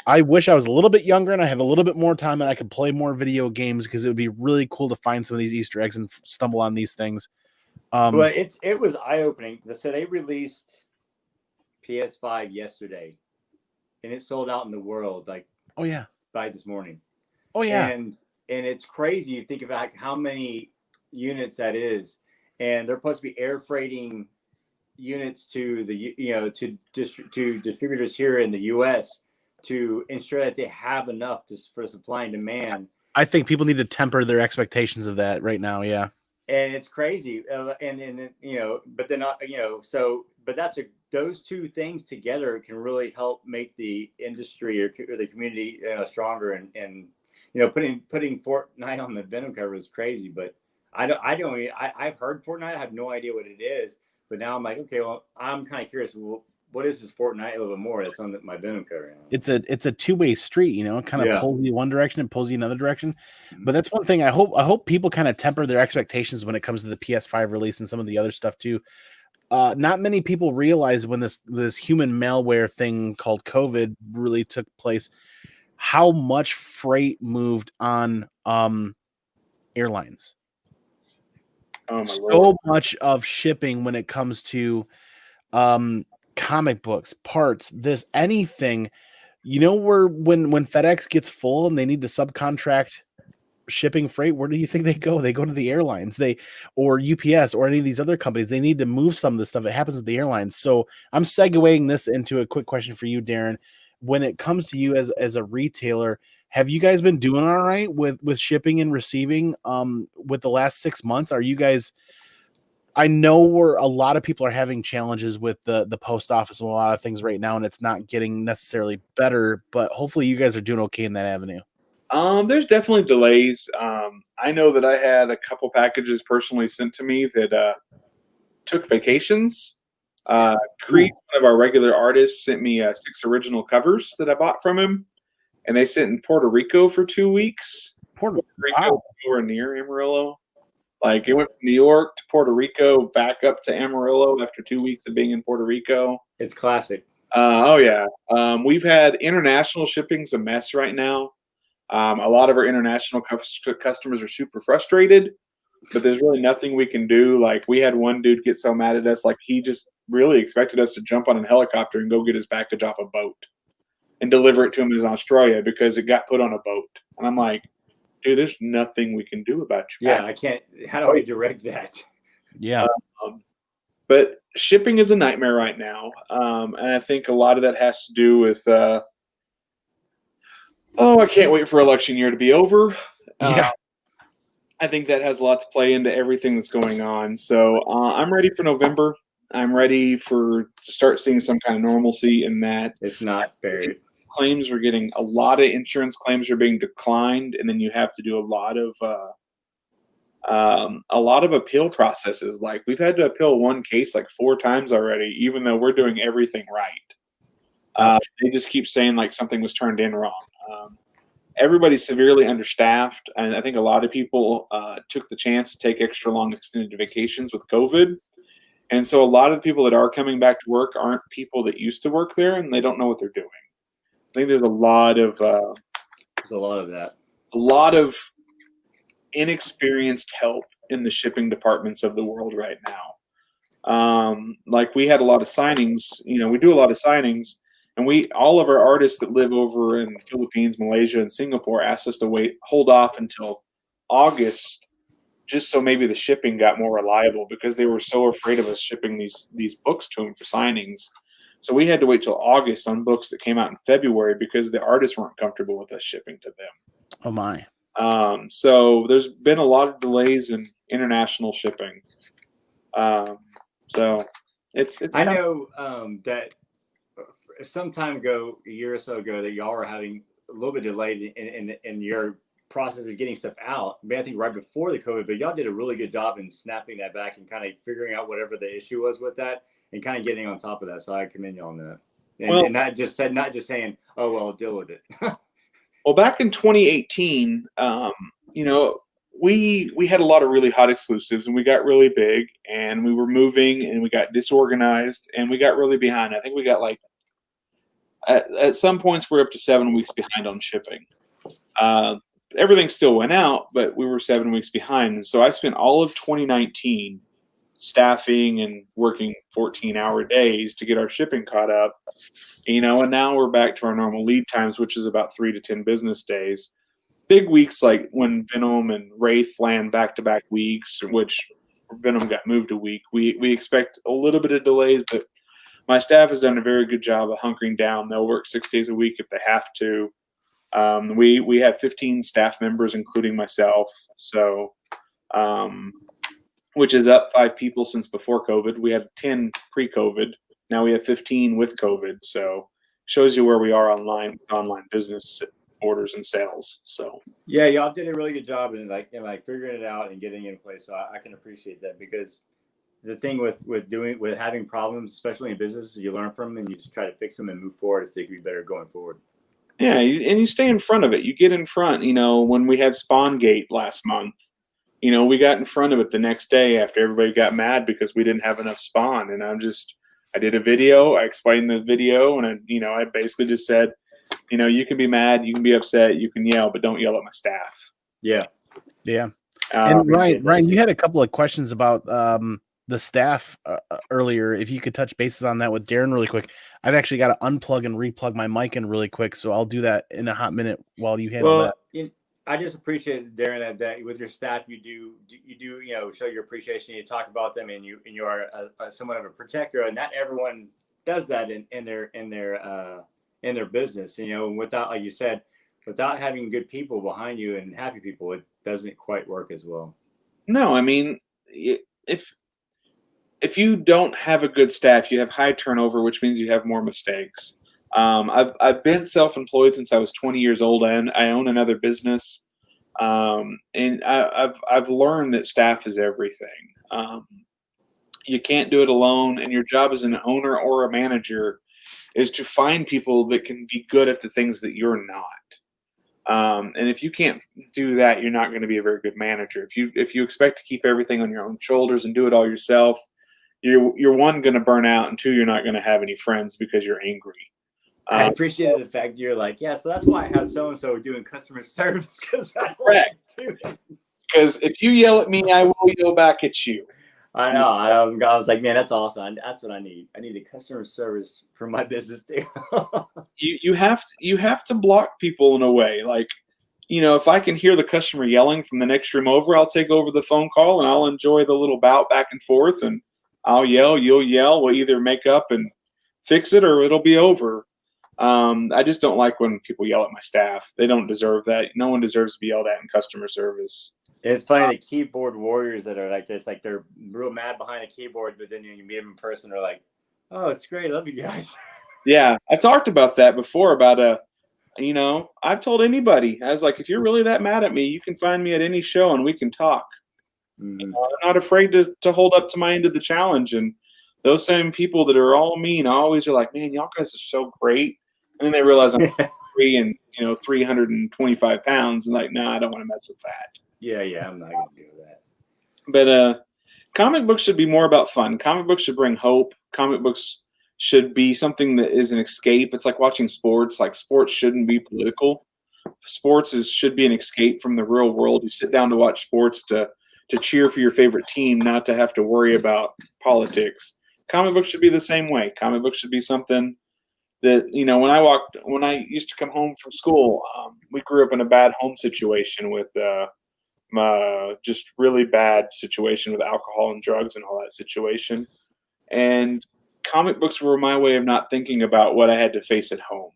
I wish I was a little bit younger and I had a little bit more time and I could play more video games because it would be really cool to find some of these Easter eggs and stumble on these things. Well, it was eye-opening. So they released PS5 yesterday and it sold out in the world by this morning. Oh yeah. And it's crazy. You think about how many units that is, and they're supposed to be air freighting units to the to distributors here in the U.S. to ensure that they have enough for supply and demand. I think people need to temper their expectations of that right now. Yeah, and it's crazy, but they're not, but those two things together can really help make the industry or the community stronger and. Putting Fortnite on the Venom cover is crazy, but I've heard Fortnite. I have no idea what it is, but now I'm like, okay, well, I'm kind of curious. Well, what is this Fortnite a little bit more that's on my Venom cover? It's a two-way street, it kind of pulls you one direction and pulls you another direction. But that's one thing I hope people kind of temper their expectations when it comes to the PS5 release and some of the other stuff too. not many people realize when this human malware thing called COVID really took place, how much freight moved on airlines. Oh my So lord. much of shipping when it comes to comic books, parts, this anything. You know, where when FedEx gets full and they need to subcontract shipping freight, where do you think they go? They go to the airlines, or UPS or any of these other companies. They need to move some of this stuff. It happens at the airlines. So I'm segueing this into a quick question for you, Darren. When it comes to you as a retailer, have you guys been doing all right with shipping and receiving with the last 6 months? Are you guys, I know where a lot of people are having challenges with the post office and a lot of things right now, and it's not getting necessarily better, but hopefully you guys are doing okay in that avenue. There's definitely delays. I know that I had a couple packages personally sent to me that took vacations. Creed, one of our regular artists, sent me 6 original covers that I bought from him, and they sit in Puerto Rico for 2 weeks. Puerto Rico, wow. nowhere near Amarillo. Like, it went from New York to Puerto Rico, back up to Amarillo after 2 weeks of being in Puerto Rico. It's classic. Oh yeah. We've had international shipping's a mess right now. A lot of our international customers are super frustrated, but there's really nothing we can do. Like, we had one dude get so mad at us, like he just really expected us to jump on a helicopter and go get his package off a boat and deliver it to him in Australia because it got put on a boat. And I'm like, dude, there's nothing we can do about you. Yeah, I can't. How do I direct that? Yeah. But shipping is a nightmare right now. And I think a lot of that has to do with, I can't wait for election year to be over. Yeah. I think that has a lot to play into everything that's going on. So I'm ready for November. I'm ready to start seeing some kind of normalcy in that. It's not fair. Claims are getting a lot of insurance claims are being declined, and then you have to do a lot of appeal processes. Like, we've had to appeal one case like 4 times already, even though we're doing everything right. They just keep saying like something was turned in wrong. Everybody's severely understaffed, and I think a lot of people took the chance to take extra long extended vacations with COVID. And so a lot of the people that are coming back to work aren't people that used to work there, and they don't know what they're doing. I think there's a lot of that. A lot of inexperienced help in the shipping departments of the world right now. Like, we had a lot of signings. You know, we do a lot of signings, and all of our artists that live over in the Philippines, Malaysia, and Singapore asked us to hold off until August, just so maybe the shipping got more reliable, because they were so afraid of us shipping these books to them for signings. So we had to wait till August on books that came out in February because the artists weren't comfortable with us shipping to them. Oh my. So there's been a lot of delays in international shipping. So it's I know that some time ago, a year or so ago, that y'all were having a little bit delayed in your process of getting stuff out. I think right before the COVID, but y'all did a really good job in snapping that back and kind of figuring out whatever the issue was with that and kind of getting on top of that. So I commend you on that. And not just saying, oh, well, deal with it. Well, back in 2018, we had a lot of really hot exclusives, and we got really big, and we were moving, and we got disorganized, and we got really behind. I think we got like at some points we're up to 7 weeks behind on shipping. Everything still went out, but we were 7 weeks behind. And so I spent all of 2019 staffing and working 14-hour days to get our shipping caught up. And now we're back to our normal lead times, which is about 3 to 10 business days. Big weeks like when Venom and Wraith land back-to-back weeks, which Venom got moved a week. We expect a little bit of delays, but my staff has done a very good job of hunkering down. They'll work 6 days a week if they have to. We have 15 staff members, including myself. So, which is up 5 people since before COVID. We had 10 pre-COVID. Now we have 15 with COVID. So shows you where we are online business orders and sales. So yeah, y'all did a really good job in figuring it out and getting it in place. So I can appreciate that, because the thing with having problems, especially in business, you learn from them and you just try to fix them and move forward so they can be better going forward. Yeah, and you stay in front of it. You get in front. When we had Spawngate last month, we got in front of it the next day after everybody got mad because we didn't have enough spawn. And I did a video. I explained the video, and I basically just said, you can be mad, you can be upset, you can yell, but don't yell at my staff. Yeah. And Ryan, you had a couple of questions about the staff earlier. If you could touch bases on that with Darren really quick. I've actually got to unplug and replug my mic in really quick, so I'll do that in a hot minute while you handle that. I just appreciate, Darren, that with your staff you do show your appreciation. You talk about them, and you are somewhat of a protector, and not everyone does that in their business. Without, like you said, without having good people behind you and happy people, it doesn't quite work as well. No, I mean, if you don't have a good staff, you have high turnover, which means you have more mistakes. I've been self-employed since I was 20 years old, and I own another business. And I've learned that staff is everything. You can't do it alone, and your job as an owner or a manager is to find people that can be good at the things that you're not. And if you can't do that, you're not going to be a very good manager. If you expect to keep everything on your own shoulders and do it all yourself, you're one, going to burn out, and two, you're not going to have any friends because you're angry. I appreciated the fact you're like, yeah, so that's why I have so-and-so doing customer service, because I correct. Because if you yell at me, I will yell back at you. I know. I was like, man, that's awesome. That's what I need. I need a customer service for my business too. You have to block people in a way. Like, if I can hear the customer yelling from the next room over, I'll take over the phone call and I'll enjoy the little bout back and forth, and I'll yell, you'll yell. We'll either make up and fix it or it'll be over. I just don't like when people yell at my staff. They don't deserve that. No one deserves to be yelled at in customer service. It's funny, the keyboard warriors that are like this, like they're real mad behind a keyboard, but then you meet them in person, they're like, oh, it's great. I love you guys. Yeah, I talked about that before about I've told anybody, I was like, if you're really that mad at me, you can find me at any show and we can talk. I'm not afraid to hold up to my end of the challenge. And those same people that are all mean always are like, man, y'all guys are so great. And then they realize I'm 325 pounds, and like, no, I don't want to mess with that. Yeah, I'm not going to do that. But comic books should be more about fun. Comic books should bring hope. Comic books should be something that is an escape. It's like watching sports. Like, sports shouldn't be political. Sports should be an escape from the real world. You sit down to watch sports to cheer for your favorite team, not to have to worry about politics. Comic books should be the same way. Comic books should be something that, when I used to come home from school, we grew up in a bad home situation with just really bad situation with alcohol and drugs and all that situation. And comic books were my way of not thinking about what I had to face at home.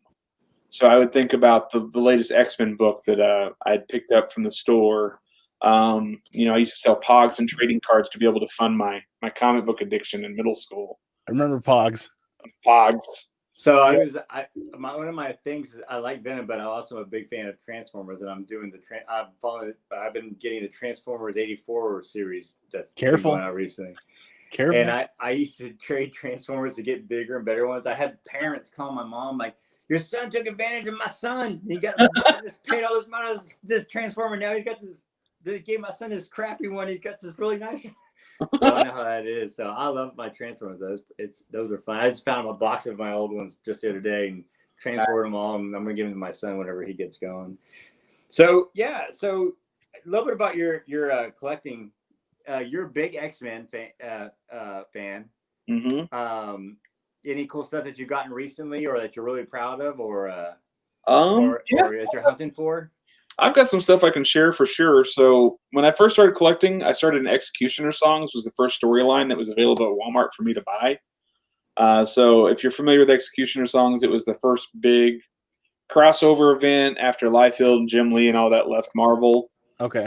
So I would think about the latest X-Men book that I'd picked up from the store. I used to sell Pogs and trading cards to be able to fund my comic book addiction in middle school. I remember Pogs. So one of my things is I like Venom, but I'm also a big fan of Transformers, and I'm doing I've been getting the Transformers '84 series that's been going out recently. Careful. And I used to trade Transformers to get bigger and better ones. I had parents call my mom like, your son took advantage of my son. He got this paid all this money on this Transformer. Now he's got this. They gave my son this crappy one. He's got this really nice one. So I know how that is. So I love my Transformers. Those are fun. I just found a box of my old ones just the other day and transferred them all, and I'm gonna give them to my son whenever he gets going. So yeah. So a little bit about your collecting. You're a big X-Men fan. Mm-hmm. Any cool stuff that you've gotten recently, or that you're really proud of, or yeah. or that you're hunting for? I've got some stuff I can share for sure. So when I first started collecting, I started in Executioner Songs, was the first storyline that was available at Walmart for me to buy. So if you're familiar with Executioner Songs, it was the first big crossover event after Liefeld and Jim Lee and all that left Marvel. Okay.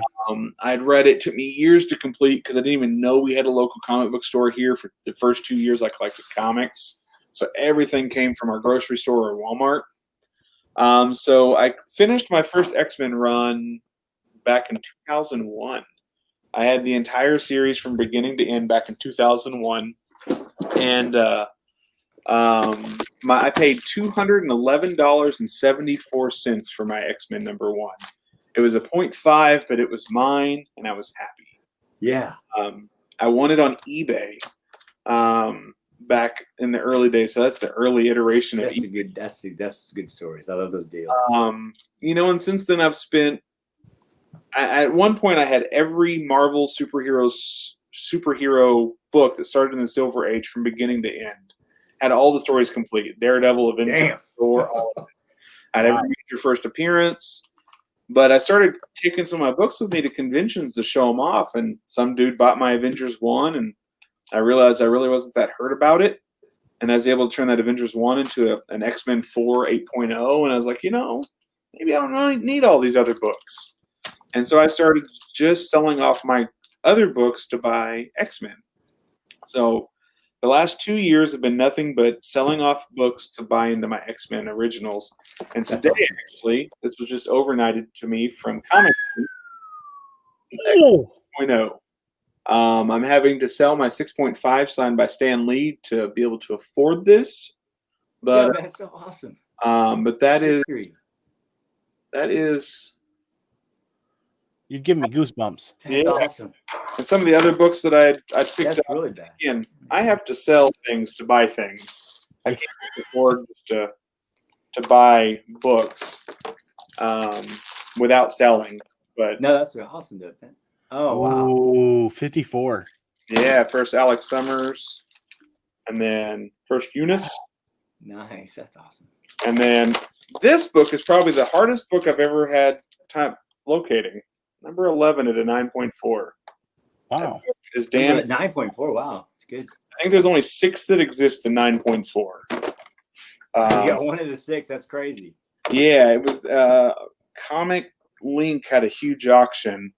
I'd read it. It took me years to complete because I didn't even know we had a local comic book store here. For the first 2 years I collected comics. So everything came from our grocery store or Walmart. So I finished my first X-Men run back in 2001. I had the entire series from beginning to end back in 2001. And I paid $211.74 for my X-Men #1. It was a 0.5, but it was mine, and I was happy. Yeah. I won it on eBay back in the early days. So that's the early iteration of eBay. That's good stories. I love those deals. And since then I've spent. At one point, I had every Marvel superhero book that started in the Silver Age from beginning to end. Had all the stories complete. Daredevil, Avenger, Thor, all of it. I had every major first appearance. But I started taking some of my books with me to conventions to show them off. And some dude bought my Avengers 1, and I realized I really wasn't that hurt about it. And I was able to turn that Avengers 1 into an X-Men 4 8.0. And I was like, maybe I don't really need all these other books. And so I started just selling off my other books to buy X-Men. So the last 2 years have been nothing but selling off books to buy into my X-Men originals. And today, actually, this was just overnighted to me from ComicManAndy. 6.0. I'm having to sell my 6.5 signed by Stan Lee to be able to afford this. But that's so awesome. But that is. You're giving me goosebumps. That's awesome. And some of the other books that I picked up, really bad. Again, I have to sell things to buy things. I can't afford to buy books without selling. But no, that's really awesome, dude. Oh wow. Ooh, 54. Yeah, first Alex Summers, and then first Eunice. Nice, that's awesome. And then this book is probably the hardest book I've ever had time locating. Number 11 at a 9.4. Wow. Is Dan at 9.4? Wow, it's good. I think there's only 6 that exist in 9.4. You got one of the 6. That's crazy. Yeah, it was Comic Link had a huge auction,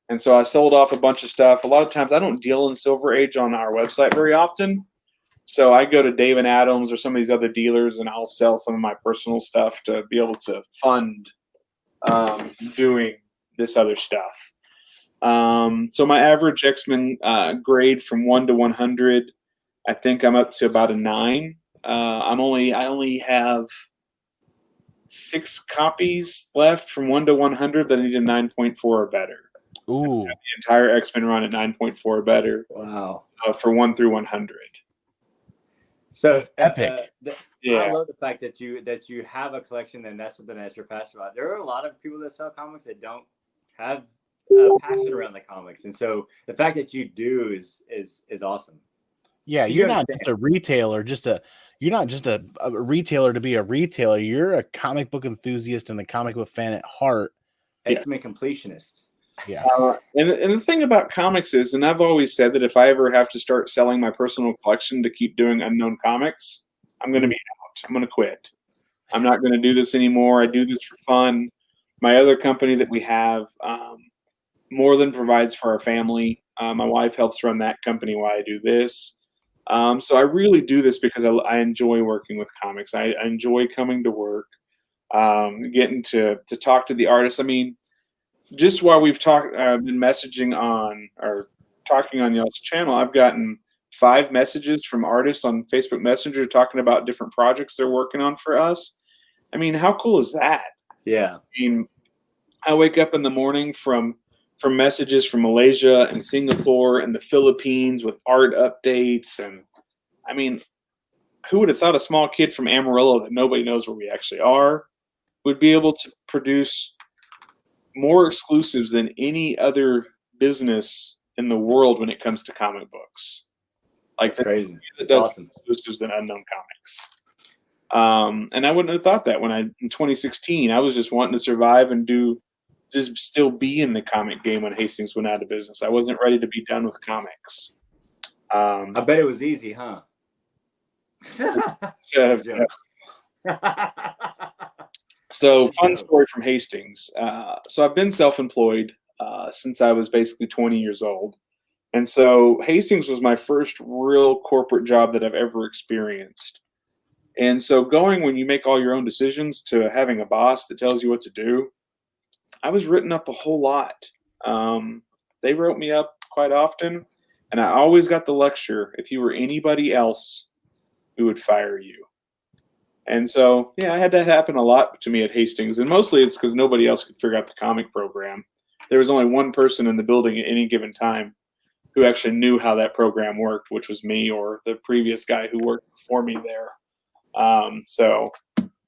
and so I sold off a bunch of stuff. A lot of times I don't deal in Silver Age on our website very often, so I go to Dave and Adams or some of these other dealers, and I'll sell some of my personal stuff to be able to fund doing this other stuff. So my average X-Men grade from 1 to 100, I think I'm up to about a 9. I only have 6 copies left from 1 to 100 that I need a 9.4 or better. Ooh. The entire X-Men run at 9.4 or better. Wow. For 1 through 100. So epic. I love the fact that you have a collection and that's something that you're passionate about. There are a lot of people that sell comics that don't have a passion around the comics, and so the fact that you do is awesome. Yeah, you're not just a retailer, you're not just a retailer to be a retailer. You're a comic book enthusiast and a comic book fan at heart. X-Men completionists. Yeah. And the thing about comics is, and I've always said that if I ever have to start selling my personal collection to keep doing Unknown Comics, I'm going to be out. I'm going to quit. I'm not going to do this anymore. I do this for fun. My other company that we have more than provides for our family. My wife helps run that company while I do this. So I really do this because I enjoy working with comics. I enjoy coming to work, getting to talk to the artists. I mean, just while we've been messaging on or talking on y'all's channel, I've gotten 5 messages from artists on Facebook Messenger talking about different projects they're working on for us. I mean, how cool is that? Yeah. I mean, I wake up in the morning from messages from Malaysia and Singapore and the Philippines with art updates. And I mean, who would have thought a small kid from Amarillo that nobody knows where we actually are would be able to produce more exclusives than any other business in the world when it comes to comic books. Like, that's crazy. That's awesome. Exclusives than Unknown Comics. And I wouldn't have thought that in 2016, I was just wanting to survive and just still be in the comic game when Hastings went out of business. I wasn't ready to be done with comics. I bet it was easy, huh? So fun story from Hastings. So I've been self-employed since I was basically 20 years old. And so Hastings was my first real corporate job that I've ever experienced. And so going when you make all your own decisions to having a boss that tells you what to do, I was written up a whole lot. They wrote me up quite often, and I always got the lecture, if you were anybody else, we would fire you. And so, yeah, I had that happen a lot to me at Hastings, and mostly it's because nobody else could figure out the comic program. There was only one person in the building at any given time who actually knew how that program worked, which was me or the previous guy who worked before me there.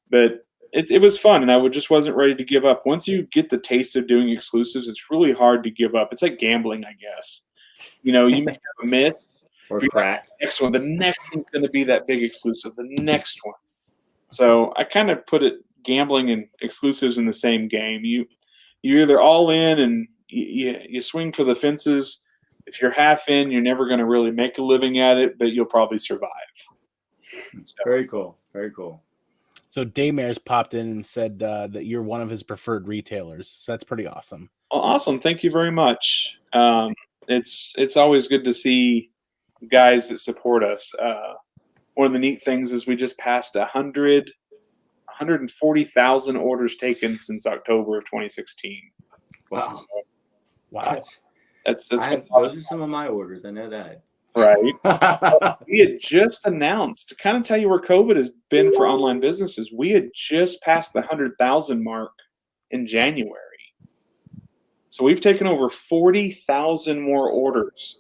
But it was fun, and I just wasn't ready to give up. Once you get the taste of doing exclusives, it's really hard to give up. It's like gambling, I guess. You may have a miss or crack. The next one's going to be that big exclusive, the next one. So I kind of put it gambling and exclusives in the same game. You're either all in and you swing for the fences. If you're half in, you're never going to really make a living at it, but you'll probably survive. So. Very cool. Very cool. So Daymare's popped in and said that you're one of his preferred retailers. So that's pretty awesome. Well, awesome. Thank you very much. It's always good to see guys that support us. One of the neat things is we just passed 140,000 orders taken since October of 2016. Wow. Wow. That's those are some of my orders. I know that. Right. We had just announced, to kind of tell you where COVID has been for online businesses, we had just passed the 100,000 mark in January. So we've taken over 40,000 more orders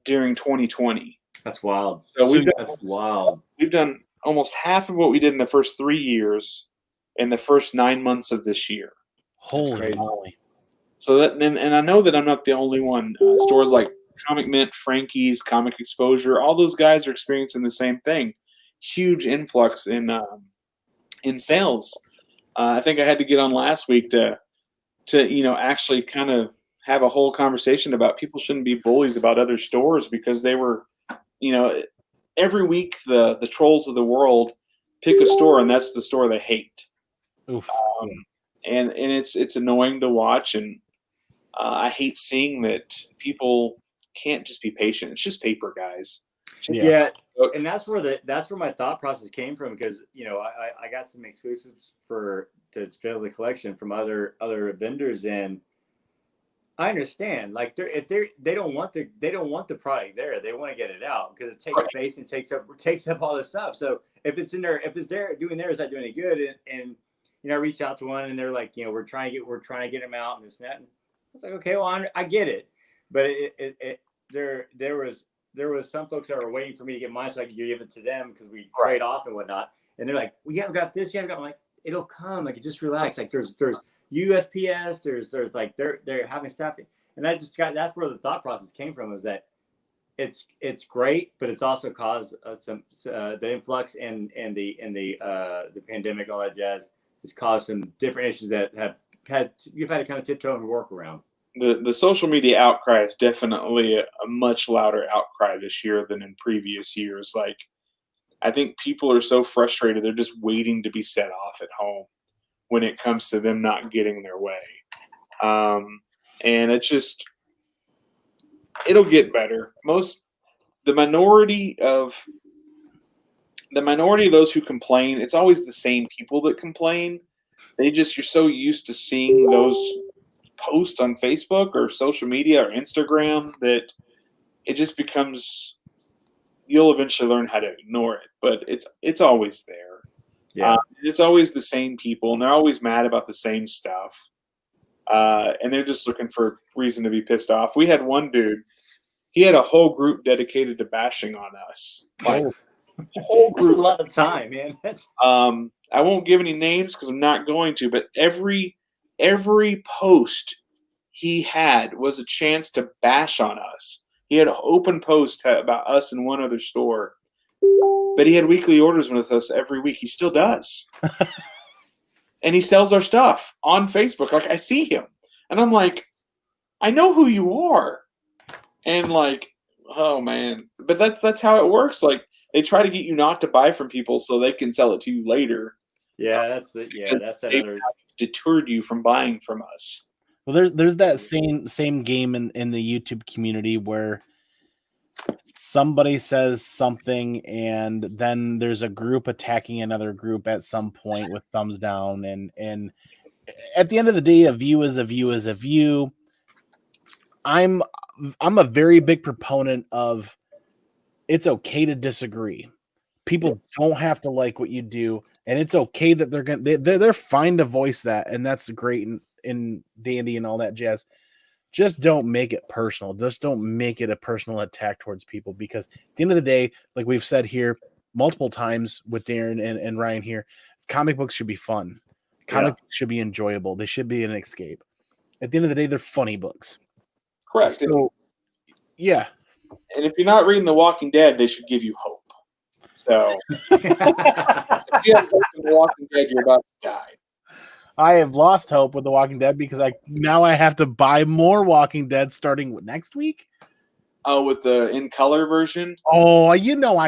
during 2020. That's wild. That's wild. We've done almost half of what we did in the first 3 years in the first 9 months of this year. Holy moly. So and I know that I'm not the only one. Stores like Comic Mint, Frankie's, Comic Exposure, all those guys are experiencing the same thing. Huge influx in sales. I think I had to get on last week to actually kind of have a whole conversation about people shouldn't be bullies about other stores because they were, every week the trolls of the world pick a store and that's the store they hate. Oof. And it's annoying to watch, and I hate seeing that people can't just be patient. It's just paper, guys. Yeah. And that's where my thought process came from, because I got some exclusives to fill the collection from other vendors, and I understand, like they don't want the product there. They want to get it out because it takes space and takes up all this stuff. So if it's there doing there, is not doing any good. And I reached out to one and they're like, we're trying to get them out and this and that. And I was like, okay, well I get it, but there was some folks that were waiting for me to get mine so I could give it to them because we trade off and whatnot. And they're like, we haven't got this, you haven't got. I'm like, it'll come. Like, just relax. Like there's USPS. There's like they're having stuff, and that's where the thought process came from, is that it's great, but it's also caused some the influx and the pandemic, all that jazz, has caused some different issues that you've had to kind of tiptoe and work around. The social media outcry is definitely a much louder outcry this year than in previous years. Like, I think people are so frustrated, they're just waiting to be set off at home when it comes to them not getting their way. And it'll get better. The minority of those who complain, it's always the same people that complain. You're so used to seeing those posts on Facebook or social media or Instagram that it just becomes, you'll eventually learn how to ignore it, but it's always there. Yeah. It's always the same people, and they're always mad about the same stuff. And they're just looking for reason to be pissed off. We had one dude, he had a whole group dedicated to bashing on us. Like, whole group. That's a lot of time, man. I won't give any names because I'm not going to, but every post he had was a chance to bash on us. He had an open post about us in one other store, but he had weekly orders with us every week. He still does. And he sells our stuff on Facebook. Like, I see him and I'm like, I know who you are. And like, oh man, but that's how it works. Like, they try to get you not to buy from people so they can sell it to you later. Yeah, that's another deterred you from buying from us. Well, there's that same game in the YouTube community where somebody says something and then there's a group attacking another group at some point with thumbs down, and at the end of the day, a view is a view is a view. I'm a very big proponent of it's okay to disagree. People don't have to like what you do, and it's okay that they're fine to voice that, and that's great and dandy and all that jazz. just don't make it personal. Just don't make it a personal attack towards people, because at the end of the day, like we've said here multiple times with Darren and Ryan here, comic books should be fun. Comic books should be enjoyable. They should be an escape. At the end of the day, they're funny books. Correct. So, yeah. And if you're not reading The Walking Dead, they should give you hope. So, if you have hope in The Walking Dead, you're about to die. I have lost hope with The Walking Dead because I have to buy more Walking Dead starting next week. Oh, with the in color version? Oh, I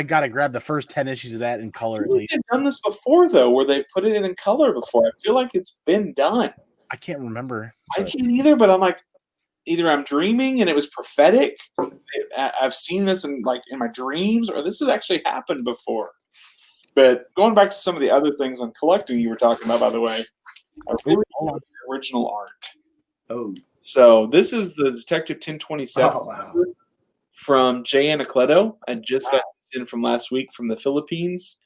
got to grab the first 10 issues of that in color at least. They've done this before, though, where they put it in color before. I feel like it's been done. I can't remember. I can't either, but I'm like, either I'm dreaming and it was prophetic. I've seen this in my dreams, or this has actually happened before. But going back to some of the other things on collecting you were talking about, by the way, I really love the original art. Oh. So this is the Detective 1027 from Jay Anacleto. I just got this in from last week from the Philippines.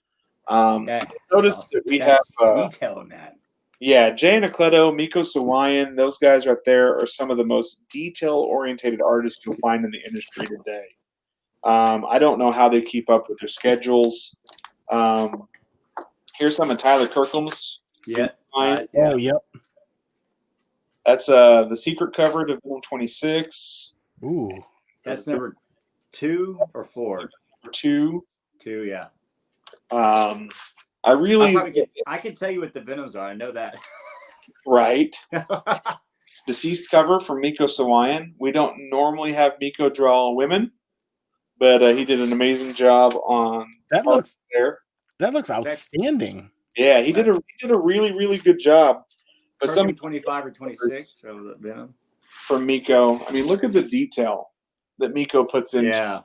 Notice that we have detail in that. Yeah, Jay Anacleto, Miko Sawayan, those guys right there are some of the most detail-oriented artists you'll find in the industry today. I don't know how they keep up with their schedules. Here's some of Tyler Kirkham's. Yeah. Oh, yep. That's the secret cover to Villain 26. Ooh. That's number 2 or 4? Number 2. 2, yeah. I can tell you what the Venoms are. I know that. Right. Deceased cover from Miko Sawayan. We don't normally have Miko draw women, but he did an amazing job on that. Looks there. That looks outstanding. Yeah, he did a really, really good job. But some 25 or 26 from the Venom from Miko. I mean, look at the detail that Miko puts in. Yeah,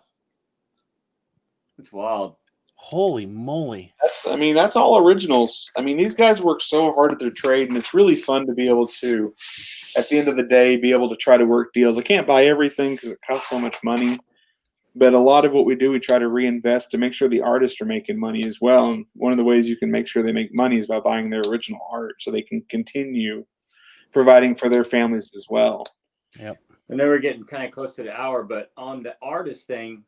it's wild. Holy moly! That's all originals. I mean, these guys work so hard at their trade, and it's really fun to be able to, at the end of the day, be able to try to work deals. I can't buy everything because it costs so much money. But a lot of what we do, we try to reinvest to make sure the artists are making money as well. And one of the ways you can make sure they make money is by buying their original art so they can continue providing for their families as well. Yep. I know we're getting kind of close to the hour, but on the artist thing,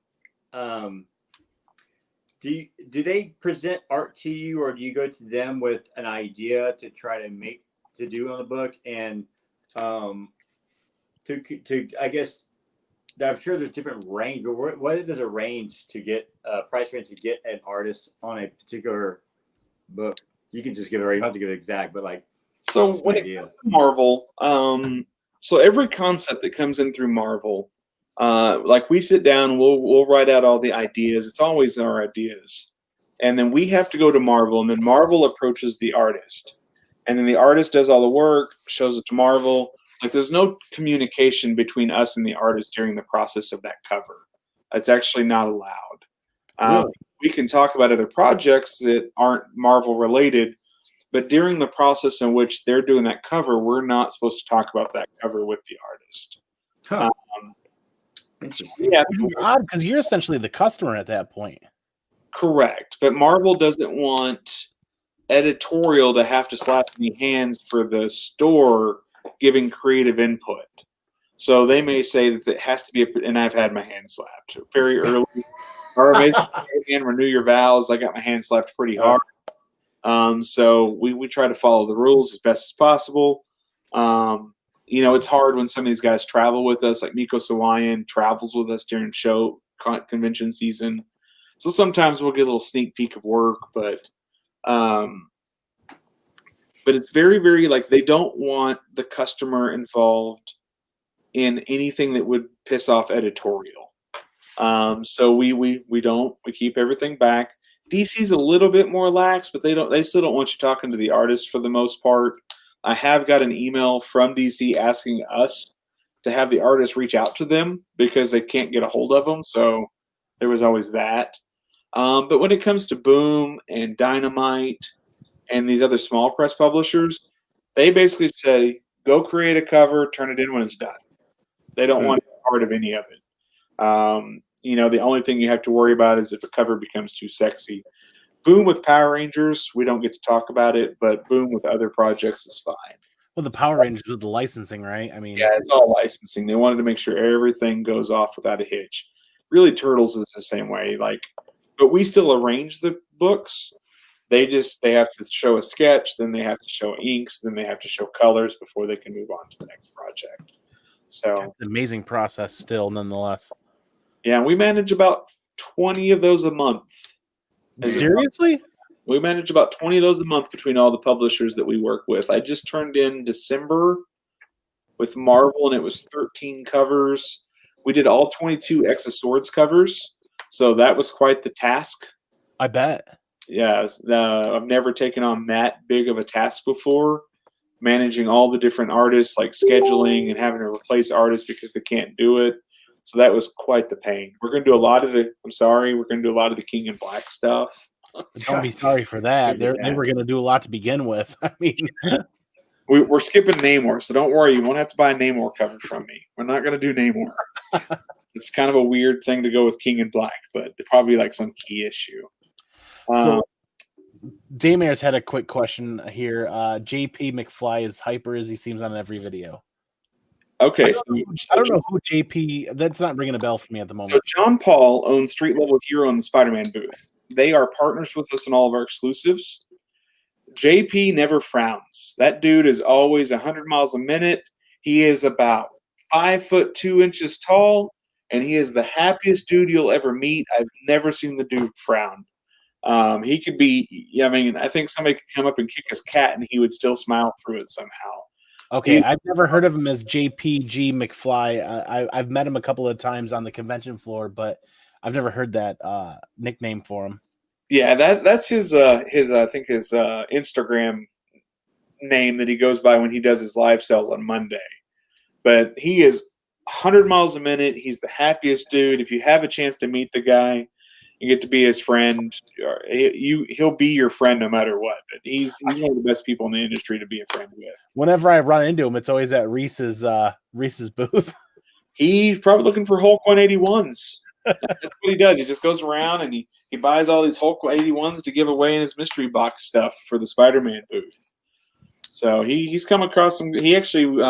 do they present art to you, or do you go to them with an idea to try to do on the book? And to I guess, I'm sure there's different range, but what does a range to get price range to get an artist on a particular book? You can just give it, or you don't have to give it exact, but so when it comes to Marvel, so every concept that comes in through Marvel, we sit down, we'll write out all the ideas. It's always our ideas, and then we have to go to Marvel, and then Marvel approaches the artist, and then the artist does all the work, shows it to Marvel. There's no communication between us and the artist during the process of that cover. It's actually not allowed. Really? We can talk about other projects that aren't Marvel related, but during the process in which they're doing that cover, we're not supposed to talk about that cover with the artist. Huh. Interesting. Yeah, Odd, because you're essentially the customer at that point. Correct. But Marvel doesn't want editorial to have to slap any hands for the store giving creative input. So they may say that it has to be, and I've had my hand slapped very early. Or amazing, and renew your vows. I got my hand slapped pretty hard. So we try to follow the rules as best as possible. It's hard when some of these guys travel with us, like Miko Sawayan travels with us during convention season. So sometimes we'll get a little sneak peek of work, but it's very, very they don't want the customer involved in anything that would piss off editorial. So we keep everything back. DC's a little bit more lax, but they still don't want you talking to the artist for the most part. I have got an email from DC asking us to have the artist reach out to them because they can't get a hold of them. So there was always that. But when it comes to Boom and Dynamite and these other small press publishers, they basically say, go create a cover, turn it in when it's done. They don't want to be part of any of it. The only thing you have to worry about is if a cover becomes too sexy. Boom with Power Rangers, we don't get to talk about it, but Boom with other projects is fine. Well, the Power Rangers with the licensing, right? I mean, Yeah, it's all licensing. They wanted to make sure everything goes off without a hitch. Really, Turtles is the same way. But we still arrange the books. They have to show a sketch, then they have to show inks, then they have to show colors before they can move on to the next project. So it's an amazing process still, nonetheless. yeah, we manage about 20 of those a month. Seriously? We manage about 20 of those a month between all the publishers that we work with. I just turned in December with Marvel, and it was 13 covers. We did all 22 X of Swords covers, so that was quite the task. I bet. Yeah, I've never taken on that big of a task before, managing all the different artists, like scheduling and having to replace artists because they can't do it. So that was quite the pain. We're going to do a lot of the King in Black stuff. Don't be sorry for that. They were going to do a lot to begin with. I mean, we're skipping Namor, so don't worry. You won't have to buy a Namor cover from me. We're not going to do Namor. It's kind of a weird thing to go with King in Black, but probably like some key issue. So, Daymare's had a quick question here. JP McFly is hyper as he seems on every video. Okay, I don't know who JP. That's not ringing a bell for me at the moment. So John Paul owns Street Level Hero in the Spider-Man booth. They are partners with us in all of our exclusives. JP never frowns. That dude is always 100 miles a minute. He is about 5'2" tall, and he is the happiest dude you'll ever meet. I've never seen the dude frown. He could be. I mean, I think somebody could come up and kick his cat, and he would still smile through it somehow. Okay, I've never heard of him as JPG McFly. I've met him a couple of times on the convention floor, but I've never heard that nickname for him. Yeah, that's his I think his Instagram name that he goes by when he does his live sales on Monday. But he is 100 miles a minute. He's the happiest dude. If you have a chance to meet the guy, you get to be his friend. He'll be your friend no matter what. But he's one of the best people in the industry to be a friend with. Whenever I run into him, it's always at Reese's booth. He's probably looking for Hulk 181s. That's what he does. He just goes around and he buys all these Hulk 81s to give away in his mystery box stuff for the Spider-Man booth. So he's come across some. He actually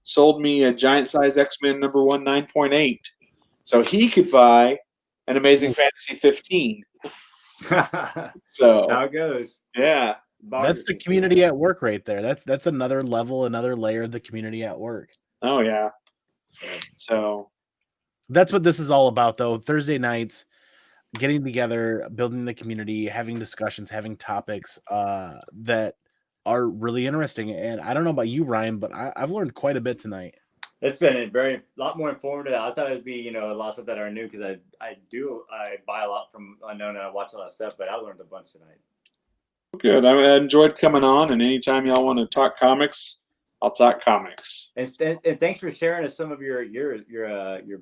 sold me a giant size X-Men #1 9.8, so he could buy an Amazing Fantasy 15. So that's how it goes. Yeah, that's the community at work right there. That's another level, another layer of the community at work. Oh yeah. So that's what this is all about, though. Thursday nights, getting together, building the community, having discussions, having topics that are really interesting. And I don't know about you, Ryan, but I've learned quite a bit tonight. It's been a lot more informative. I thought it'd be, a lot of stuff that are new because I buy a lot from unknown and I watch a lot of stuff, but I learned a bunch tonight. Good. I enjoyed coming on, and anytime y'all want to talk comics, I'll talk comics. And thanks for sharing us some of your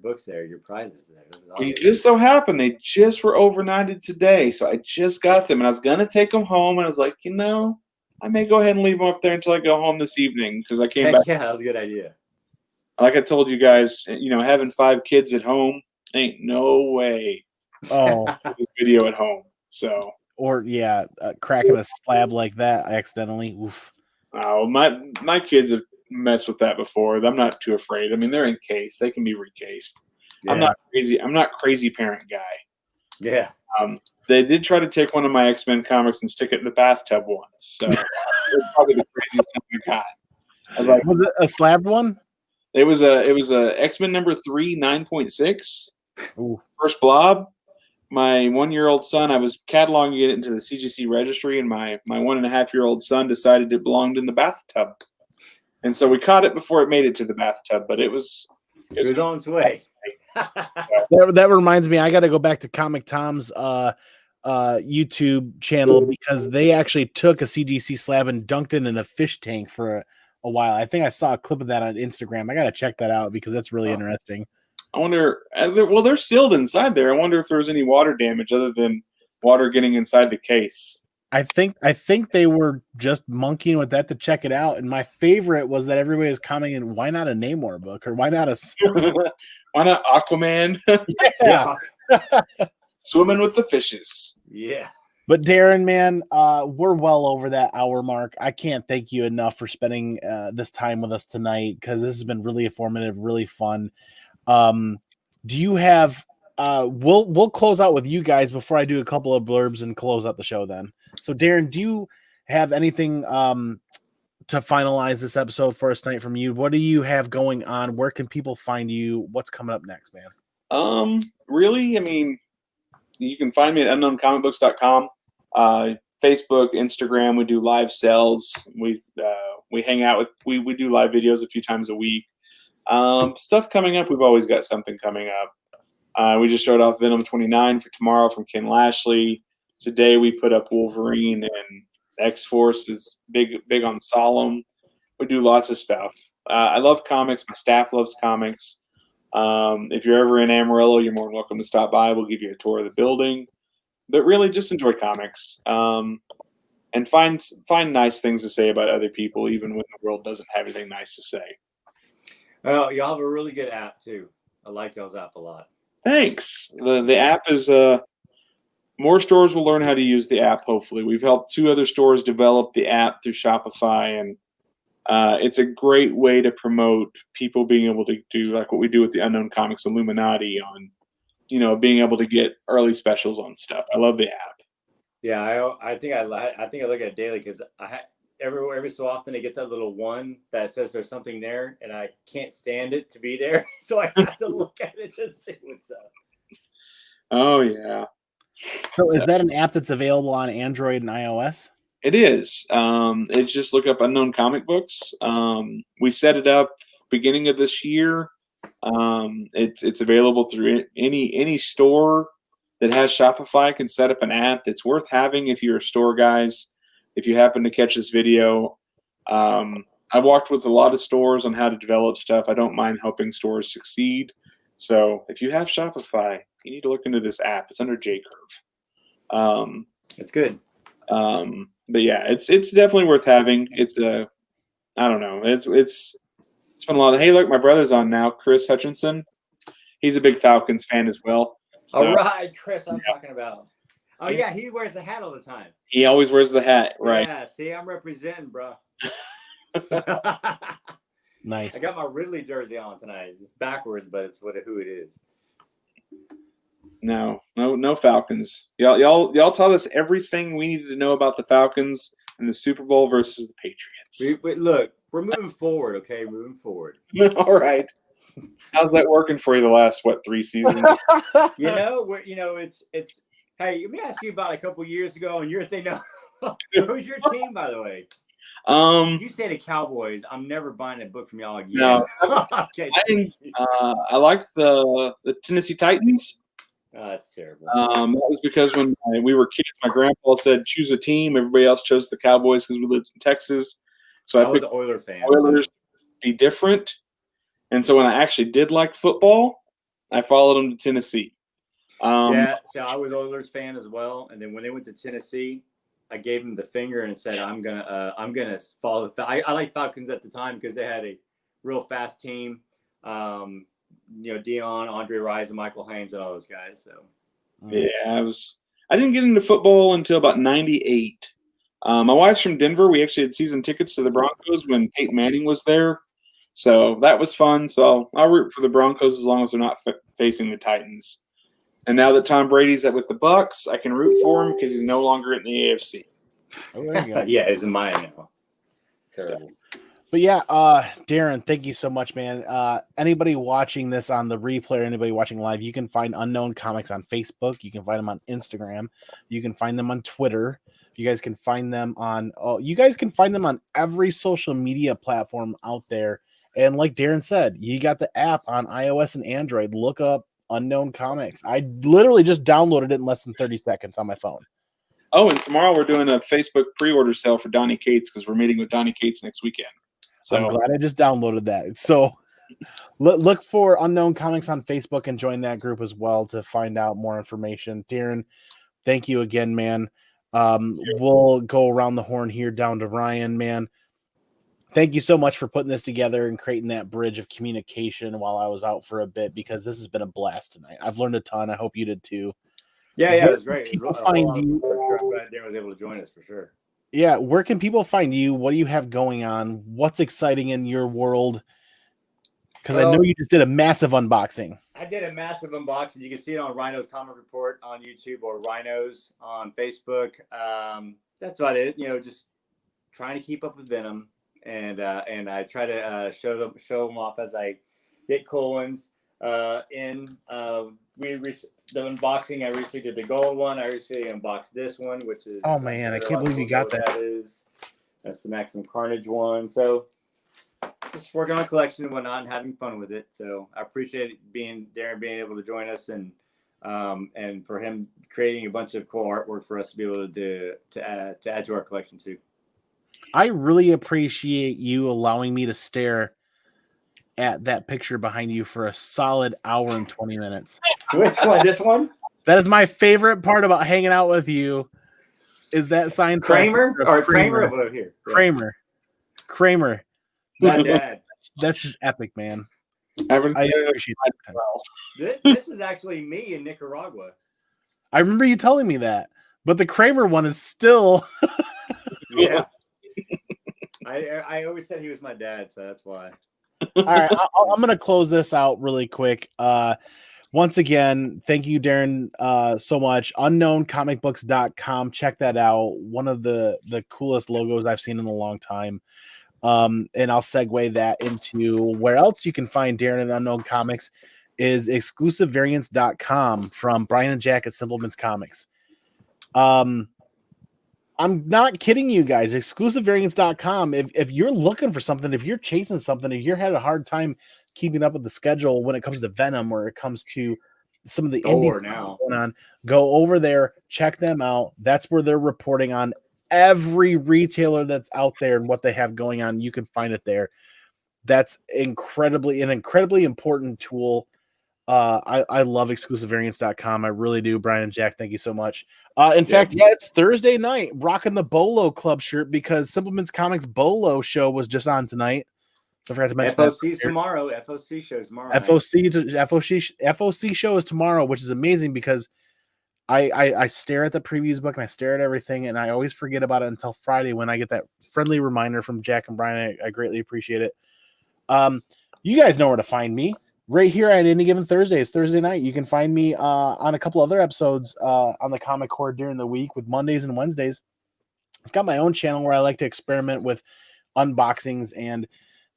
books there, your prizes there. Awesome. It just so happened they just were overnighted today, so I just got them, and I was gonna take them home, and I was like, I may go ahead and leave them up there until I go home this evening because I came back. Yeah, that was a good idea. Like I told you guys, having 5 kids at home ain't no way. Oh, this video at home. So cracking a slab like that accidentally. Oof. Oh, my kids have messed with that before. I'm not too afraid. I mean, they're encased. They can be recased. Yeah. I'm not crazy parent guy. Yeah. They did try to take one of my X-Men comics and stick it in the bathtub once. So it was probably the craziest thing I got. I was like, was it a slabbed one? It was a X-Men #3 9.6. Ooh. First blob. My 1-year-old son, I was cataloging it into the CGC registry, and my 1.5-year-old son decided it belonged in the bathtub. And so we caught it before it made it to the bathtub, but it was on its way. That reminds me, I got to go back to Comic Tom's YouTube channel because they actually took a CGC slab and dunked it in a fish tank for a while. I think I saw a clip of that on Instagram. I got to check that out because that's really interesting. I wonder, well, they're sealed inside there. I wonder if there was any water damage other than water getting inside the case. I think they were just monkeying with that to check it out. And my favorite was that everybody was commenting, why not a Namor book? Or why not why not Aquaman? Yeah. Swimming with the fishes. Yeah. But Darren, man, we're well over that hour mark. I can't thank you enough for spending this time with us tonight, because this has been really informative, really fun. Do you have? We'll close out with you guys before I do a couple of blurbs and close out the show. Then, so Darren, do you have anything to finalize this episode for us tonight from you? What do you have going on? Where can people find you? What's coming up next, man? Really, I mean, you can find me at unknowncomicbooks.com. Facebook, Instagram, we do live sales. We hang out with, we do live videos a few times a week. Stuff coming up, we've always got something coming up. We just showed off Venom 29 for tomorrow from Ken Lashley. Today we put up Wolverine, and X-Force is big on Solemn. We do lots of stuff. I love comics. My staff loves comics. If you're ever in Amarillo, you're more than welcome to stop by. We'll give you a tour of the building. But really, just enjoy comics, and find nice things to say about other people, even when the world doesn't have anything nice to say. Well, y'all have a really good app too. I like y'all's app a lot. Thanks. The app is more stores will learn how to use the app. Hopefully, we've helped 2 other stores develop the app through Shopify, and it's a great way to promote people being able to do like what we do with the Unknown Comics Illuminati on, being able to get early specials on stuff. I love the app. Yeah, I think I look at it daily, because every so often it gets that little one that says there's something there, and I can't stand it to be there, so I have to look at it to see what's up. Oh yeah. So is that an app that's available on Android and iOS? It is. It's just look up Unknown Comic Books. We set it up beginning of this year. It's available through any store that has Shopify can set up an app that's worth having if you're a store, guys. If you happen to catch this video, I walked with a lot of stores on how to develop stuff. I don't mind helping stores succeed. So if you have Shopify, you need to look into this app. It's under J Curve. It's good. But yeah, it's definitely worth having. It's I don't know. It's been a lot of, hey, look, my brother's on now, Chris Hutchinson. He's a big Falcons fan as well. So, all right, Chris, I'm talking about. Oh yeah, he wears the hat all the time. He always wears the hat, right? Yeah, see, I'm representing, bro. Nice. I got my Ridley jersey on tonight. It's backwards, but it's who it is. No Falcons. Y'all taught us everything we needed to know about the Falcons and the Super Bowl versus the Patriots. Look, we're moving forward, okay? Moving forward. All right. How's that working for you the last 3 seasons? It's. Hey, let me ask you about a couple years ago, and you're thinking, who's your team, by the way? You say the Cowboys. I'm never buying a book from y'all again. No. Okay. I like the Tennessee Titans. Oh, that's terrible. That was because when we were kids, my grandpa said choose a team. Everybody else chose the Cowboys because we lived in Texas. So I was picked an Oilers fan. Oilers to be different. And so when I actually did like football, I followed them to Tennessee. So I was Oilers fan as well. And then when they went to Tennessee, I gave them the finger and said, I'm gonna follow. I liked Falcons at the time because they had a real fast team. Dion, Andre Rison, and Michael Haynes, and all those guys. So yeah, I didn't get into football until about 98. My wife's from Denver. We actually had season tickets to the Broncos when Peyton Manning was there. So that was fun. So I'll root for the Broncos as long as they're not facing the Titans. And now that Tom Brady's with the Bucks, I can root for him because he's no longer in the AFC. Oh, there you go. Yeah, he's in mine now. It's terrible. But yeah, Darren, thank you so much, man. Anybody watching this on the replay or anybody watching live, you can find Unknown Comics on Facebook. You can find them on Instagram. You can find them on Twitter. You guys can find them on every social media platform out there. And like Darren said, you got the app on iOS and Android. Look up Unknown Comics. I literally just downloaded it in less than 30 seconds on my phone. Oh, and tomorrow we're doing a Facebook pre-order sale for Donnie Cates because we're meeting with Donnie Cates next weekend. So I'm glad I just downloaded that. So look for Unknown Comics on Facebook and join that group as well to find out more information. Darren, thank you again, man. We'll go around the horn here down to Ryan, man. Thank you so much for putting this together and creating that bridge of communication while I was out for a bit, because this has been a blast tonight. I've learned a ton. I hope you did too. Yeah, it was great. People It was find you. for sure. I'm glad Darren was able to join us for sure. Yeah, where can people find you? What do you have going on? What's exciting in your world? Because I know you just did a massive unboxing. I did a massive unboxing. You can see it on Rhyno's Comic Report on YouTube or Rhyno's on Facebook. That's about it. Just trying to keep up with Venom, and I try to show them off as I get Cohen's the unboxing. I recently did the gold one. I recently unboxed this one, which is I can't believe you got that. That's the Maximum Carnage one. So just working on a collection and whatnot and having fun with it. So I appreciate Darren being able to join us and for him creating a bunch of cool artwork for us to be able to add to our collection too. I really appreciate you allowing me to stare at that picture behind you for a solid hour and 20 minutes. Which one? This one? That is my favorite part about hanging out with you. Is that sign Kramer over here? Kramer. My dad. That's just epic, man. I appreciate that. This is actually me in Nicaragua. I remember you telling me that, but the Kramer one is still. Yeah. I always said he was my dad, so that's why. All right, I'm going to close this out really quick. Once again, thank you, Darren, so much. UnknownComicBooks.com. Check that out. One of the coolest logos I've seen in a long time. And I'll segue that into where else you can find Darren and Unknown Comics is exclusivevariants.com from Brian and Jack at Simpleman's Comics. I'm not kidding you guys. Exclusivevariants.com. If you're looking for something, if you're chasing something, if you're having a hard time keeping up with the schedule when it comes to Venom or it comes to some of the indie now going on, go over there, check them out. That's where they're reporting on every retailer that's out there and what they have going on. You can find it there. That's an incredibly important tool. I love exclusivevariants.com. I really do. Brian and Jack, thank you so much. In fact, it's Thursday night, rocking the Bolo Club shirt because Simpleman's Comics Bolo show was just on tonight. I forgot to mention FOC tomorrow. FOC shows tomorrow. FOC show is tomorrow, which is amazing because I stare at the previews book and I stare at everything and I always forget about it until Friday when I get that friendly reminder from Jack and Brian. I greatly appreciate it. You guys know where to find me. Right here at Any Given Thursday. It's Thursday night. You can find me on a couple other episodes on the Comic Core during the week with Mondays and Wednesdays. I've got my own channel where I like to experiment with unboxings and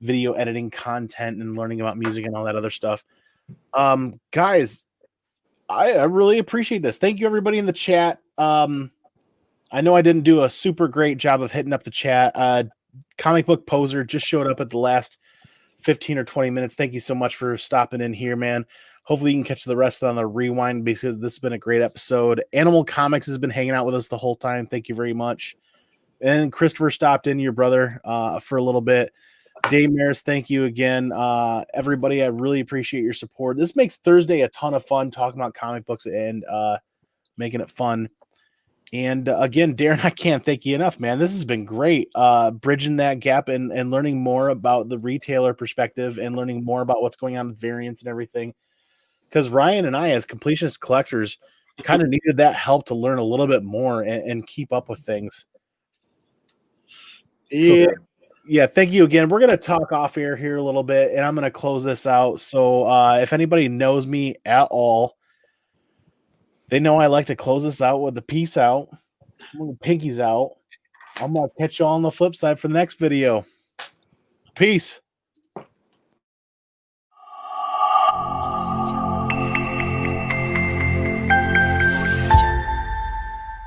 video editing content and learning about music and all that other stuff. Guys, I really appreciate this. Thank you, everybody in the chat. I know I didn't do a super great job of hitting up the chat. Comic Book Poser just showed up at the last 15 or 20 minutes. Thank you so much for stopping in here, man. Hopefully you can catch the rest on the rewind because this has been a great episode. Animal Comics has been hanging out with us the whole time. Thank you very much. And Christopher stopped in, your brother, for a little bit. Dave Maris, thank you again. Everybody, I really appreciate your support. This makes Thursday a ton of fun talking about comic books and making it fun. And again, Darren, I can't thank you enough, man. This has been great. Bridging that gap and learning more about the retailer perspective and learning more about what's going on with variants and everything. Because Ryan and I, as completionist collectors, kind of needed that help to learn a little bit more and keep up with things. Yeah. So, thank you again. We're going to talk off air here a little bit, and I'm going to close this out. So if anybody knows me at all, they know I like to close this out with a peace out. Pinkies out. I'm going to catch you all on the flip side for the next video. Peace.